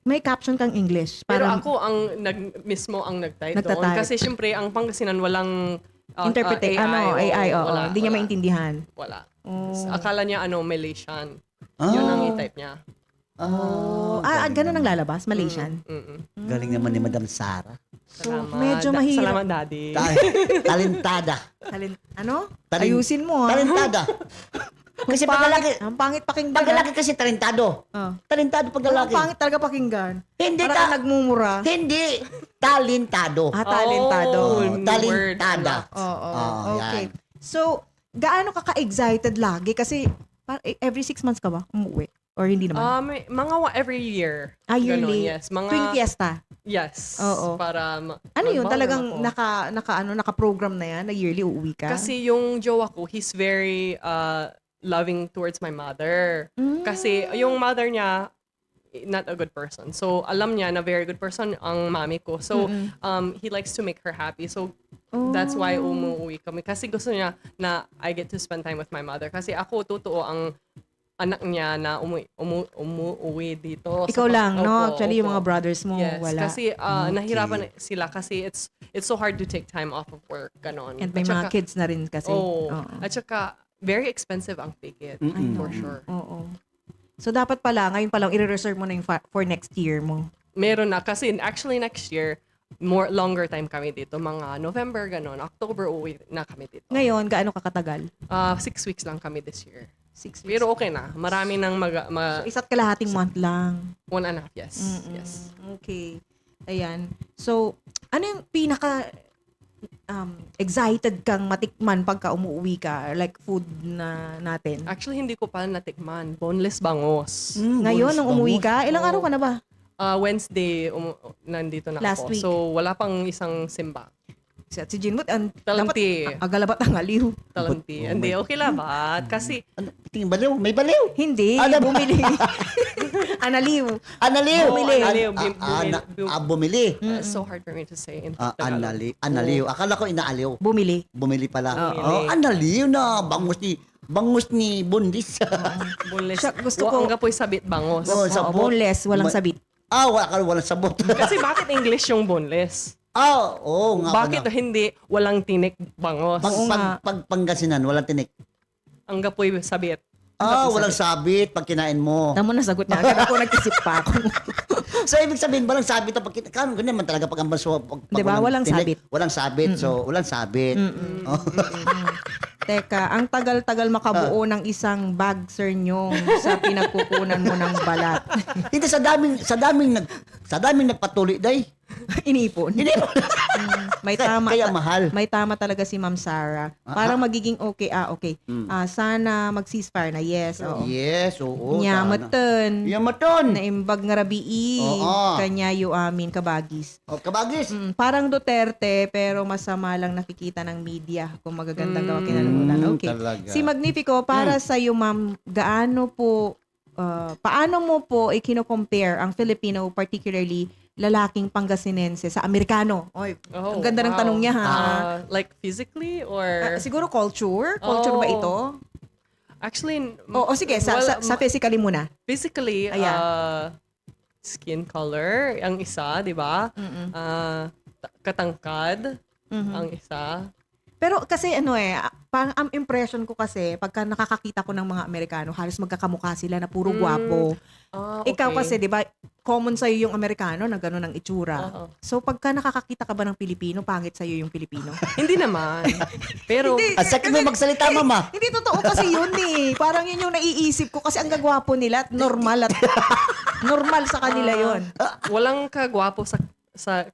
may caption kang English. pero Parang ako ang mismo ang nag-type doon. Nagta-type. Kasi syempre ang Pangasinan walang AI, oo. wala, Hindi niya wala. maintindihan. Wala. Oh. Akala niya Malaysian. Yun ang i-type niya. Ganun ang lalabas, Malaysian. Galing naman ni Madam Sara. So, Salamat. medyo mahirap. Salamat, Daddy. Talentada. Ayusin mo ha. Talentada. Kasi pag lalaki, Ang pangit pakinggan. pag lalaki kasi talentado. Talentado pag Ang lalaki. pangit talaga pakinggan. Hindi Parang kang nagmumura. Hindi. Talentado. Talentado. new word. Talentada. Oo. Okay. Yan. So, gaano ka ka-excited lagi? Kasi every 6 months ka ba umuwi? Or hindi naman? Mga every year. Yearly. Ganon, yes. Mga, Tuwing fiesta. Yes. Oo. Para Ano yun? magbaon Talagang ako. naka-program na yan? Na yearly uuwi ka? Kasi yung jowa ko, he's very loving towards my mother. Kasi yung mother niya, not a good person. So, alam niya na very good person ang mami ko. So, he likes to make her happy. So, that's why umuwi kami. Kasi gusto niya na I get to spend time with my mother. Kasi ako, totoo ang anak niya na umuwi dito. Ikaw lang, no? Opo, Actually, yung opo. mga brothers mo, Yes, wala. kasi nahirapan sila kasi it's so hard to take time off of work, ganon. And may mga kids na rin kasi. Oo. Oo. At saka, very expensive ang ticket, for sure. Oo. So, dapat pala, ngayon palang, i-reserve mo na yung for next year mo. Meron na, kasi actually next year, longer time kami dito. Mga November, ganon. October, uwi na kami dito. Ngayon, gaano ka katagal? 6 weeks lang kami this year. 6 weeks. Pero okay na. Marami nang So, isa't kalahating month lang. 1.5, yes. Yes. Okay. Ayan. So, ano yung pinaka excited kang matikman pagka umuwi ka? Like food na natin. Actually, hindi ko pa natikman. Boneless bangos. Ngayon, nung umuwi ka, ilang araw ka na ba? Wednesday, nandito na Last ako. week. So, wala pang isang simba. Si Jinwood, Talanti. dapat agalabat ang aliw. Talanti. Oh, Hindi, my- okay lang ba? Kasi, Ano, tingin baliw? May baliw. Hindi, Alam- bumili. Analiw. Analiw. Bumili. Bumili. so hard for me to say in Ah, Tagalog. analiw. Akala ko inaaliw. Bumili. Bumili pala. Bumili. Oh, analiw na. Bangus ni Bundis. Boneless. Siya, gusto ko- Ang gapoy sabit bangos. Oh, Oo, sabot. boneless, walang sabit. Walang sabot. Kasi bakit English yung boneless? Oo nga. Bakit pala. hindi walang tinik bangos? Oo nga. Pag Pangasinan, walang tinik. Ang gapoy sabit. Walang sabit pag kinain mo. Tama na sagot niya. Kaya ako nag-isip pa ako. So, ibig sabihin, walang sabit pag kano ganyan man talaga pag ang baso. Pag Diba? Walang sabit. Walang sabit. So, walang sabit. Oh. Teka, ang tagal-tagal makabuo ng isang bag, Sir Nyong, sa pinagkukunan mo ng balat. Hindi, sa daming nagpatuloy, day. Inipon. Hindi mo. May tama. Kaya mahal. May tama talaga si Ma'am Sarah. Parang magiging okay. Okay. Sana mag-ceasefire na. Yes. Oo. Yes, oo. Nyamatan. Yamaton. Naimbag nga rabii. Oo. Kanya yu amin kabagis. Kabagis. Parang Duterte pero masama lang nakikita ng media kung magagandang gawa kinalimutan. Okay. Talaga. Si Magnifico, para sa iyo ma'am, paano mo po ikino-compare ang Filipino, particularly lalaking Pangasinense sa Amerikano? Oy, ang ganda ng tanong niya ha. Like physically or... Siguro culture? Culture ba Oh. ito? Actually, Sige, sa physically muna. physically, Ayan. skin color, ang isa, di ba? Katangkad, ang isa. Pero kasi ang impression ko kasi pagka nakakakita ko ng mga Amerikano, halos magkakamukha sila na puro gwapo. Okay. Ikaw kasi, di ba, common sa'yo yung Amerikano na gano'n ang itsura. Oo. So, pagka nakakakita ka ba ng Pilipino, pangit sa'yo yung Pilipino? Hindi naman. Pero, Sakit mo magsalita, mama. Hindi totoo kasi yun eh. Parang yun yung naiisip ko kasi ang gagwapo nila at normal normal sa kanila yun. walang kagwapo sa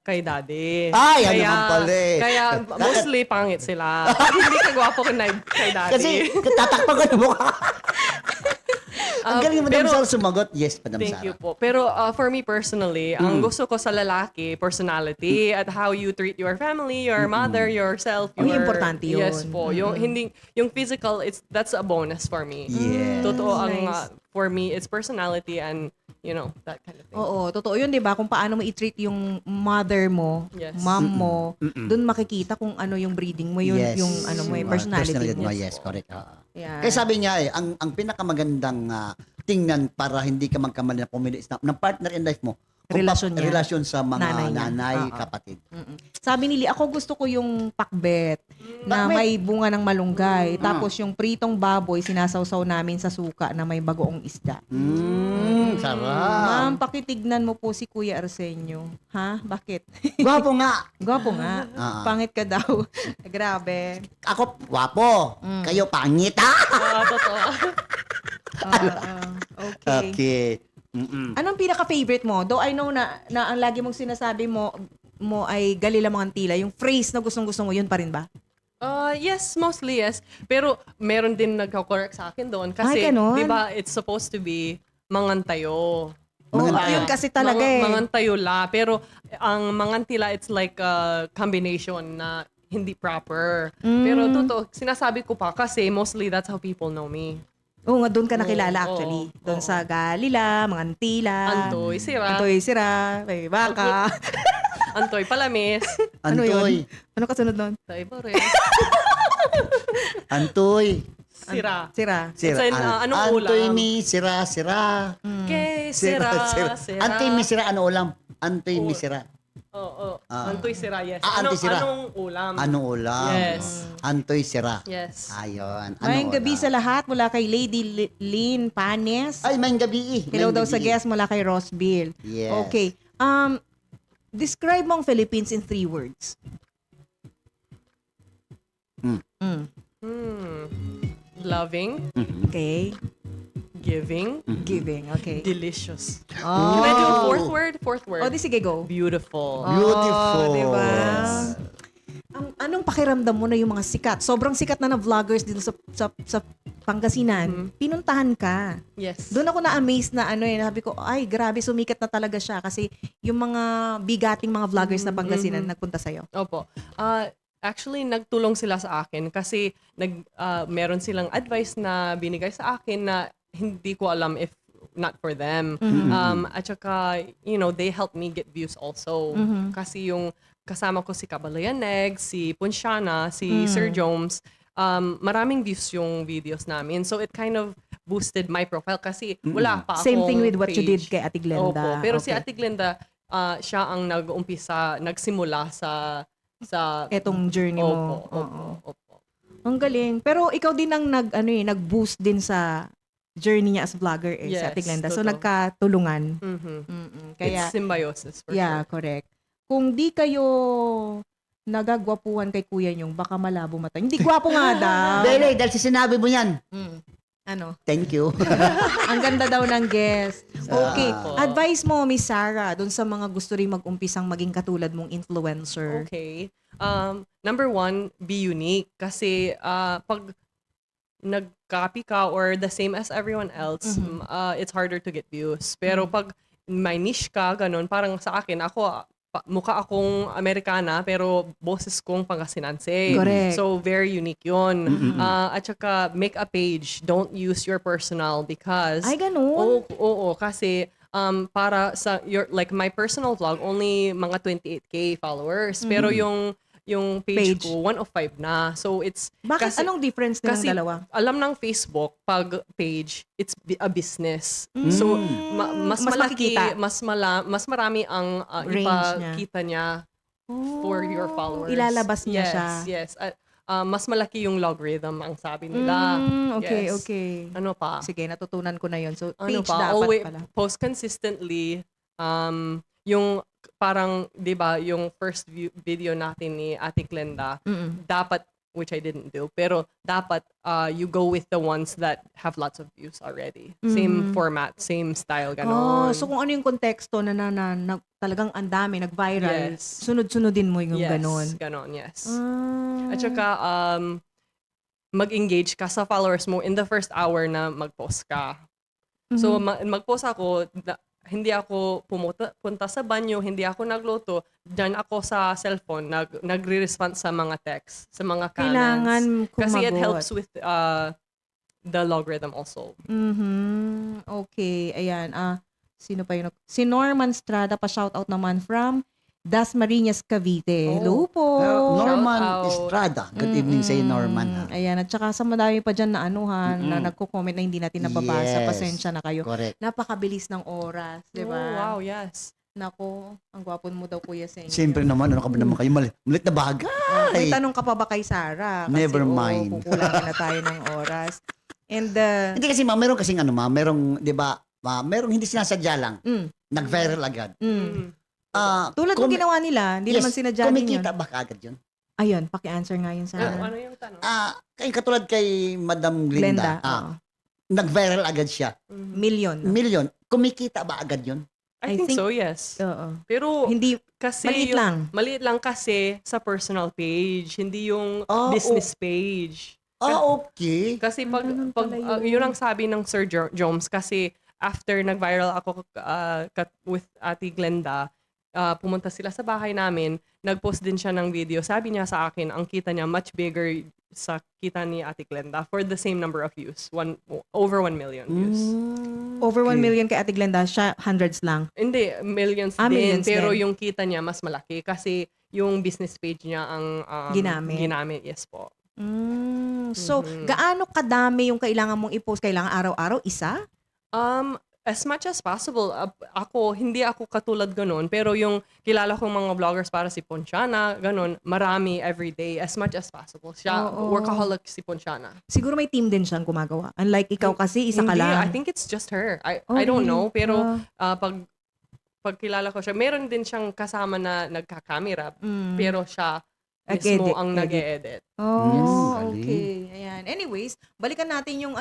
kay daddy. Ay, ano naman pala eh. Kaya mostly pangit sila. Hindi kagwapo kay daddy. Kasi tatakpan ko ng mukha. Ang galing mo pero- Madam Sara sumagot. Yes, Madam Thank Sara. you po. Pero for me personally, ang gusto ko sa lalaki, personality at how you treat your family, your mother, yourself, Uy, your... importante yun. Yes po. Yung physical, that's a bonus for me. Yes. Totoo ang Nice. for me, it's personality and that kind of thing. Oo, totoo yun, di ba? Kung paano mo i-treat yung mother mo, Yes. mom mo, dun makikita kung ano yung breeding mo, yun, Yes. yung ano mo, yung personality mo. Yes, correct. Yeah. Kaya sabi niya ang pinakamagandang tingnan para hindi ka magkamali na pumili ng partner in life mo. Relasyon niya. Relasyon sa mga Nanay niya. nanay, Oo. kapatid. Sabi ni Lee, ako gusto ko yung pakbet na Pakbet? may bunga ng malunggay. Tapos yung pritong baboy, sinasawsaw namin sa suka na may bagoong isda. Sarap. Ma'am, pakitignan mo po si Kuya Arsenio. Ha? Bakit? Gwapo nga. Gwapo nga. Ah. Pangit ka daw. Grabe. Ako, gwapo. Kayo, pangit. Totoo. Okay. Okay. Anong pinaka-favorite mo? Though I know na ang lagi mong sinasabi mo ay galila mga tila. Yung phrase na gustong-gusto mo, yun pa rin ba? Yes, mostly yes. Pero meron din nagko-correct sa akin doon kasi Ay, ganon? 'di ba it's supposed to be mangantayo. Yun kasi talaga eh. Mangantayo la, pero ang mangantila it's like a combination na hindi proper. Pero totoo, sinasabi ko pa kasi mostly that's how people know me. Oo nga, doon ka nakilala Oo, actually. oo, Doon oo. sa Galila, mga Antila. Antoy, sira. Antoy, sira. May baka. Antoy palamis. Ano Antoy. yun? Ano kasunod nun? Sa iba rin. Antoy. Sira. Sira. It's an, anong ulam? Antoy mi sira. Okay, sira. Antoy mi sira, ano ulam? Antoy mi sira. Oo. Antoy sira, yes. Antoy sira. Anong ulam? Anong ulam? Yes. Antoy sira. Yes. Ayun. Mayang gabi sa lahat mula kay Lady Lynn Panes. Ay, mayang gabi. Hello daw sa guest mula kay Rosbill. Yes. Okay. Describe mo ang Philippines in 3 words. Loving, Okay. giving, Giving. Okay. delicious. Oh. Can I do a fourth word? Oh, di sige, go. Beautiful. Beautiful. Oh, diba? Yes. Anong pakiramdam mo na yung mga sikat? Sobrang sikat na vloggers dito sa Pangasinan. Pinuntahan ka. Yes. Doon ako na-amaze na sabi ko, ay, grabe, sumikat na talaga siya kasi yung mga bigating mga vloggers na Pangasinan nagpunta sa'yo. Opo. Actually, nagtulong sila sa akin kasi meron silang advice na binigay sa akin na hindi ko alam if not for them. At saka, they helped me get views also. Kasi yung kasama ko si Kabalayaneg, si Punshana, si Sir Jones, maraming views yung videos namin. So it kind of boosted my profile kasi wala pa akong Same thing with what you did page. kay Ate Glenda. Opo. Pero si Okay. Ate Glenda, siya ang nagsimula sa Etong journey mo. Opo. Ang galing. Pero ikaw din ang nag-boost din sa journey niya as vlogger si Yes, Ate Glenda. So totoo. nagkatulungan. Mhm. Kaya, It's symbiosis for yeah, sure. correct. Kung di kayo nagagwapuhan kay Kuya Nyong, baka malabo mata. Hindi gwapo nga daw. Dahil dahil sa sinabi mo yan. Ano? Thank you. Ang ganda daw ng guest. Okay. Opo. Advice mo, Miss Sarah, dun sa mga gusto rin mag-umpisang maging katulad mong influencer. Okay. Number one, be unique. Kasi pag nag-copy ka or the same as everyone else, it's harder to get views. Pero pag may niche ka, ganun, parang sa akin, mukha akong Amerikana, pero boses kong Pangasinense. Correct. So, very unique yun. At saka, make a page. Don't use your personal because... Ay, ganun? Oo, kasi para sa like my personal vlog only mga 28k followers pero yung page Page. ko 105 na, so it's Bakit? Anong difference ng kasi dalawa? alam ng Facebook pag page it's a business, so mas Mas malaki, makikita. mas marami ang Range ipakita niya for your followers. Ilalabas niya yes, siya. yes. Mas malaki yung logarithm ang sabi nila. Okay, Yes. okay. Ano pa? Sige, natutunan ko na yun. So, Ano page pa, dapat always pala. post consistently. Yung parang, di ba, yung first video natin ni Ate Glenda, dapat, which I didn't do, pero dapat you go with the ones that have lots of views already. Same format, same style, ganon. So kung ano yung konteksto na talagang ang dami, nag-viral, Yes. sunod-sunodin mo yung yes, ganon. ganon, yes. Ah. At saka, mag-engage ka sa followers mo in the first hour na mag-post ka. So, mag-post ako, hindi ako punta sa banyo, hindi ako nagluto, dyan ako sa cellphone, nagre-respond sa mga text, sa mga Kailangan comments. Kasi it kumagot. helps with the logarithm also. Okay, ayan. Sino pa yun? Si Norman Strada pa shoutout naman from Dasmariñas, Cavite. Hello po. Norman Shout out. Estrada. Good evening sa iyo, Norman. ha? Ayan, at saka sa madami pa dyan na na nagko-comment na hindi natin nababasa. Yes. Pasensya na kayo. Correct. Napakabilis ng oras, di ba? Oh, wow, yes. Nako, ang gwapo mo daw kuya sa inyo. Siyempre naman, ano ka ba naman kayo? Malit na bagay. May tanong ka pa ba kay Sarah? Kasi, Never mind. kukulangin na tayo ng oras. And, Hindi kasi meron kasing merong, di ba, merong hindi sinasadya lang. Nag-viral agad. tulad ng ginawa nila, hindi naman sinadya din yun. kumikita ba kaagad yun? Ayun, paki-answer nga yun, Sarah. Ano yung tanong? Katulad kay Madam Glenda. Glenda. Nag-viral agad siya. Million. Million. Kumikita ba agad yun? I think so, yes. Oo. Pero, Hindi, kasi maliit yung- lang. Maliit lang kasi sa personal page, hindi yung business page. Okay. Kasi pag ganun pala yun ang sabi ng Sir Jones, kasi after nag-viral ako with Ate Glenda, pumunta sila sa bahay namin, nag-post din siya ng video. Sabi niya sa akin, ang kita niya much bigger sa kita ni Ate Glenda for the same number of views. Over 1 million views. Over 1 million kay Ate Glenda, siya hundreds lang. Hindi, millions din. Millions pero din. yung kita niya mas malaki kasi yung business page niya ang Ginamit. Yes po. So, gaano kadami yung kailangan mong i-post? Kailangan araw-araw? Isa? As much as possible. Hindi ako katulad ganun, pero yung kilala kong mga vloggers para si Ponchana, ganun, marami everyday, as much as possible. Siya, Oo. workaholic si Ponchana. Siguro may team din siyang gumagawa. Unlike ikaw kasi, isa ka Hindi, lang. I think it's just her. I Oh, don't really? know, pero pag kilala ko siya, meron din siyang kasama na nagkakamera, pero siya mismo Nag-edit, ang edit. nag-e-edit. Oh, Yes. okay. Ayan. Anyways, balikan natin yung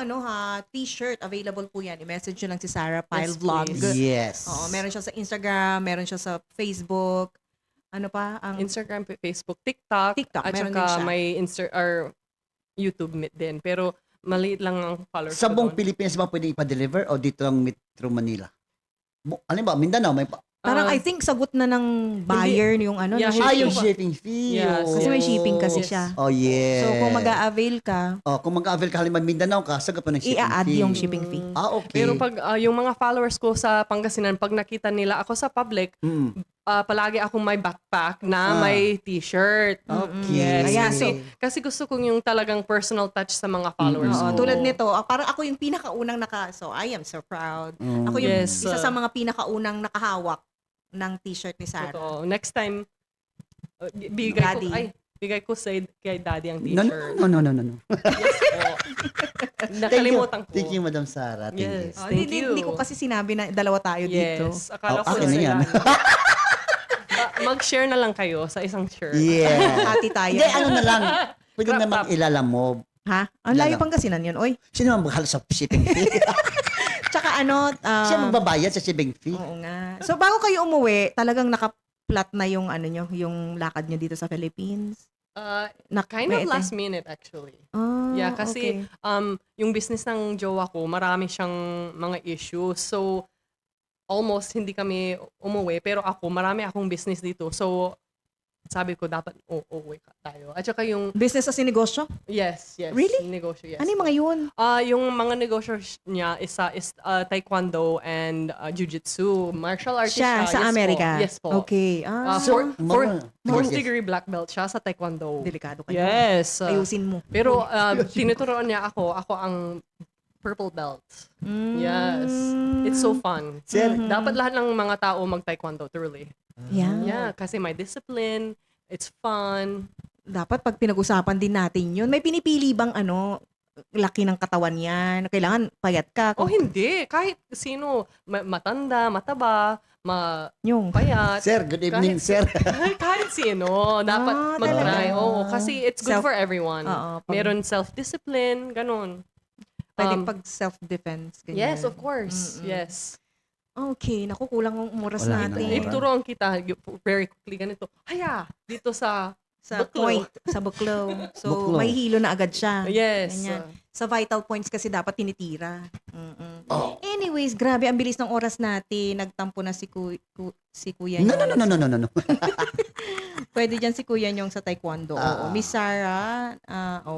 t-shirt. Available po yan. I-message nyo lang si Sarah Pyle Yes, Vlog. please. Yes. Oo, meron siya sa Instagram, meron siya sa Facebook. Ano pa? Ang Instagram, Facebook, TikTok, TikTok, at meron saka din siya. may YouTube din. Pero maliit lang ang followers Sa ko buong doon. Pilipinas ba pwede ipa-deliver o dito lang Metro Manila? Ano ba? Mindanao, may Parang I think sagot na ng buyer yung ano. Yeah, na Yung shipping. shipping fee. Yes. Kasi may shipping kasi Yes. siya. Oh, yeah. So kung mag-a-avail ka, kung mag-avail ka halimbawa Mindanao ka, sagot pa ng shipping i-add fee. yung shipping fee. Okay. Pero pag yung mga followers ko sa Pangasinan, pag nakita nila ako sa public, palagi akong may backpack na may t-shirt. Okay. Yes. Ayan, Kasi gusto kong yung talagang personal touch sa mga followers Oo, ko. tulad nito, parang ako yung pinakaunang so I am so proud. Ako yung Yes. isa sa mga pinakaunang nakahawak ng t-shirt ni Sarah. Totoo. Next time, Daddy. bigay ko kay Daddy ang No, t-shirt. no. Yes po. Nakalimutan ko. Thank you, Madam Sarah. Thank you. Yes. Oh, Thank hindi, you. hindi ko kasi sinabi na dalawa tayo dito. Yes. Akala ko akin na sila. yan. Mag-share na lang kayo sa isang shirt. Yeah. Hati tayo. Hindi, ano na lang. Pwede Crop namang top. ilalamob. Ha? Ang layo Lala. Pangasinan yun, oy. Sino ang mahal sa shipping fee? Tsaka ano, Siya magbabayad sa shipping fee? oo nga. So bago kayo umuwi, talagang naka-flat na yung ano nyo, yung lakad nyo dito sa Philippines. Kind of last minute actually. Oh, Yeah, kasi yung business ng jowa ko, marami siyang mga issues. So, almost hindi kami umuwi. Pero ako, marami akong business dito. So, sabi ko, dapat uuwi tayo. At saka yung, business as in negosyo? yes. Really? Negosyo, yes. Ano yung mga yun? Yung mga negosyo niya is taekwondo and jiu-jitsu. Martial artist Siya, siya. sa Yes po. Amerika? Yes po. Okay. Fourth Yes. degree black belt siya sa taekwondo. Delikado kayo. Yes. Ayusin mo. Pero tinuturoan niya ako ang purple belt. Yes. It's so fun. Sir, Dapat lahat ng mga tao mag-taekwondo, truly. Yeah. Yeah, kasi may discipline, it's fun. Dapat pag pinag-usapan din natin yun, may pinipili bang laki ng katawan yan? Kailangan payat ka. Oh, hindi. Kahit sino, matanda, mataba, Yung. payat. Sir, good evening, sir. Kahit sino, dapat Ah, mag-try. talaga? Oo, kasi it's good Self- for everyone. Oo, pag- Meron self-discipline, ganun. Pwede pag self-defense. Ganyan. Yes, of course. Yes. Okay, naku, kulang ang oras Wala natin. na. Ituruan kita very quickly ganito. Haya, dito sa Sa Buklo. point, sa buklo. So, Buklo. may hilo na agad siya. yes. Ganyan. Sa vital points kasi dapat tinitira. Oh. Anyways, grabe, ang bilis ng oras natin. Nagtampo na si Kuya No. Nyong. Pwede dyan si Kuya Nyong sa taekwondo. Oo. Miss Sarah,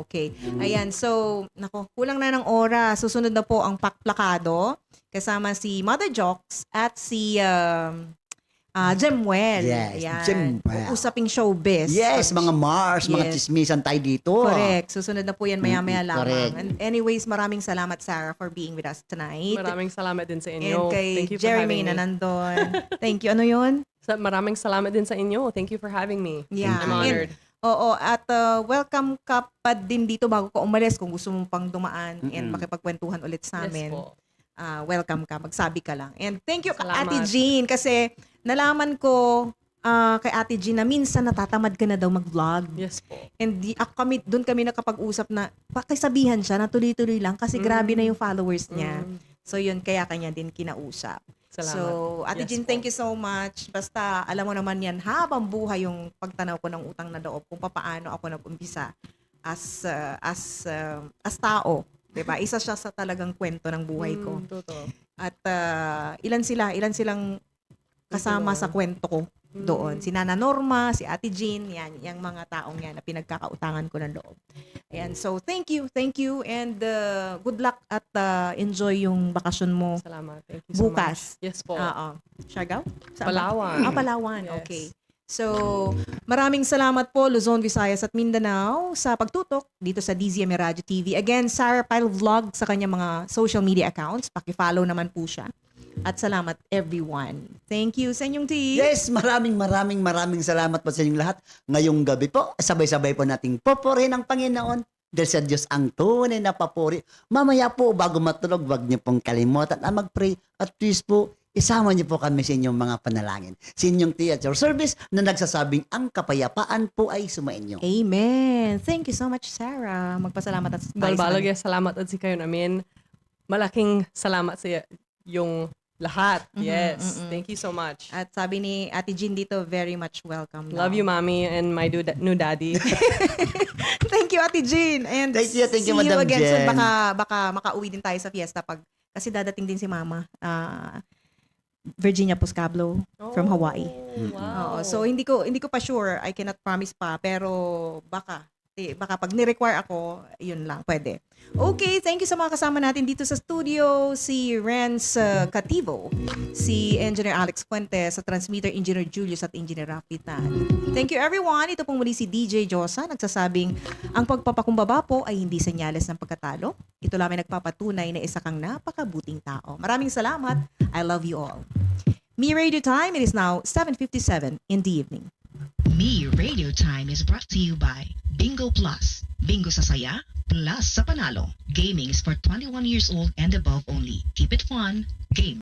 okay. Ayan, so, nako, kulang na ng oras. Susunod na po ang Pakplakado kasama si Mother Jocks at si Jemuel. Yes, Ayan. Jemuel. Usaping showbiz. Yes, mga Mars, mga Yes. chismisan tayo dito. Correct. Susunod na po yan maya-maya Correct. lamang. And anyways, maraming salamat, Sarah, for being with us tonight. Maraming salamat din sa And inyo. kay Thank you for Jeremy having na me. nandun. Thank you. Ano yun? Maraming salamat din sa inyo. Thank you for having me. Yeah. I'm honored. Oo. At welcome ka pa din dito bago ka umalis kung gusto mong pang dumaan and makipagkwentuhan ulit sa Yes amin. po. Welcome ka. Magsabi ka lang. And thank you, Salamat. Ate Jean, kasi nalaman ko kay Ate Jean na minsan natatamad ka na daw mag-vlog. Yes po. And doon kami nakapag-usap na pakisabihan siya na tuloy-tuloy lang kasi grabe na yung followers niya. So yun, kaya kanya din kinausap. Salamat. So, Ate Yes Jean, po. thank you so much. Basta, alam mo naman yan, habang buhay yung pagtanaw ko ng utang na loob kung paano ako nag-umpisa as tao. Diba? Isa siya sa talagang kwento ng buhay ko. Totoo. At ilan silang kasama sa kwento ko doon. Si Nana Norma, si Ate Jean, yan, yung mga taong yan na pinagkakautangan ko ng loob. Ayan, so thank you, and good luck at enjoy yung bakasyon mo Salamat. Thank you so bukas. much. Yes po. Oo. Siargao? Saan ba? Palawan. Palawan. Yes. Okay. So, maraming salamat po Luzon, Visayas at Mindanao sa pagtutok dito sa DZME Radio TV. Again, Sarah Pyle Vlog sa kanyang mga social media accounts. Paki-follow naman po siya. At salamat everyone. Thank you sa inyong team. Yes, maraming salamat po sa inyong lahat. Ngayong gabi po, sabay-sabay po nating popurihin ang Panginoon dahil sa Diyos ang tunay na papuri. Mamaya po, bago matulog, wag niyo pong kalimutan na mag-pray at please po, isama niyo po kami sa inyong mga panalangin. Sa inyong theater service na nagsasabing ang kapayapaan po ay sumainyo. Amen. Thank you so much, Sarah. Magpasalamat at Balbalag salamat at si kayo namin. Malaking salamat sa yung lahat. Yes. Thank you so much. At sabi ni Ate Jean dito, very much welcome. Love you, Mommy, and my new daddy. Thank you, Ate Jean. And Thank you, see Madam you again soon. Jen. Baka makauwi din tayo sa fiesta kasi dadating din si Mama. Virginia Poscablo from Hawaii. Oo, Wow. so hindi ko pa sure, I cannot promise pa, pero baka pag ni-require ako, yun lang, pwede. Okay, thank you sa mga kasama natin dito sa studio, si Renz Cativo, si Engineer Alex Fuentes, sa Transmitter Engineer Julius at Engineer Rapitan. Thank you everyone. Ito pong muli si DJ Josa, nagsasabing ang pagpapakumbaba po ay hindi senyales ng pagkatalo. Ito lamang nagpapatunay na isa kang napakabuting tao. Maraming salamat. I love you all. Me Radio Time, it is now 7:57 in the evening. Me Radio Time is brought to you by Bingo Plus. Bingo sa saya, plus sa panalo. Gaming is for 21 years old and above only. Keep it fun. Game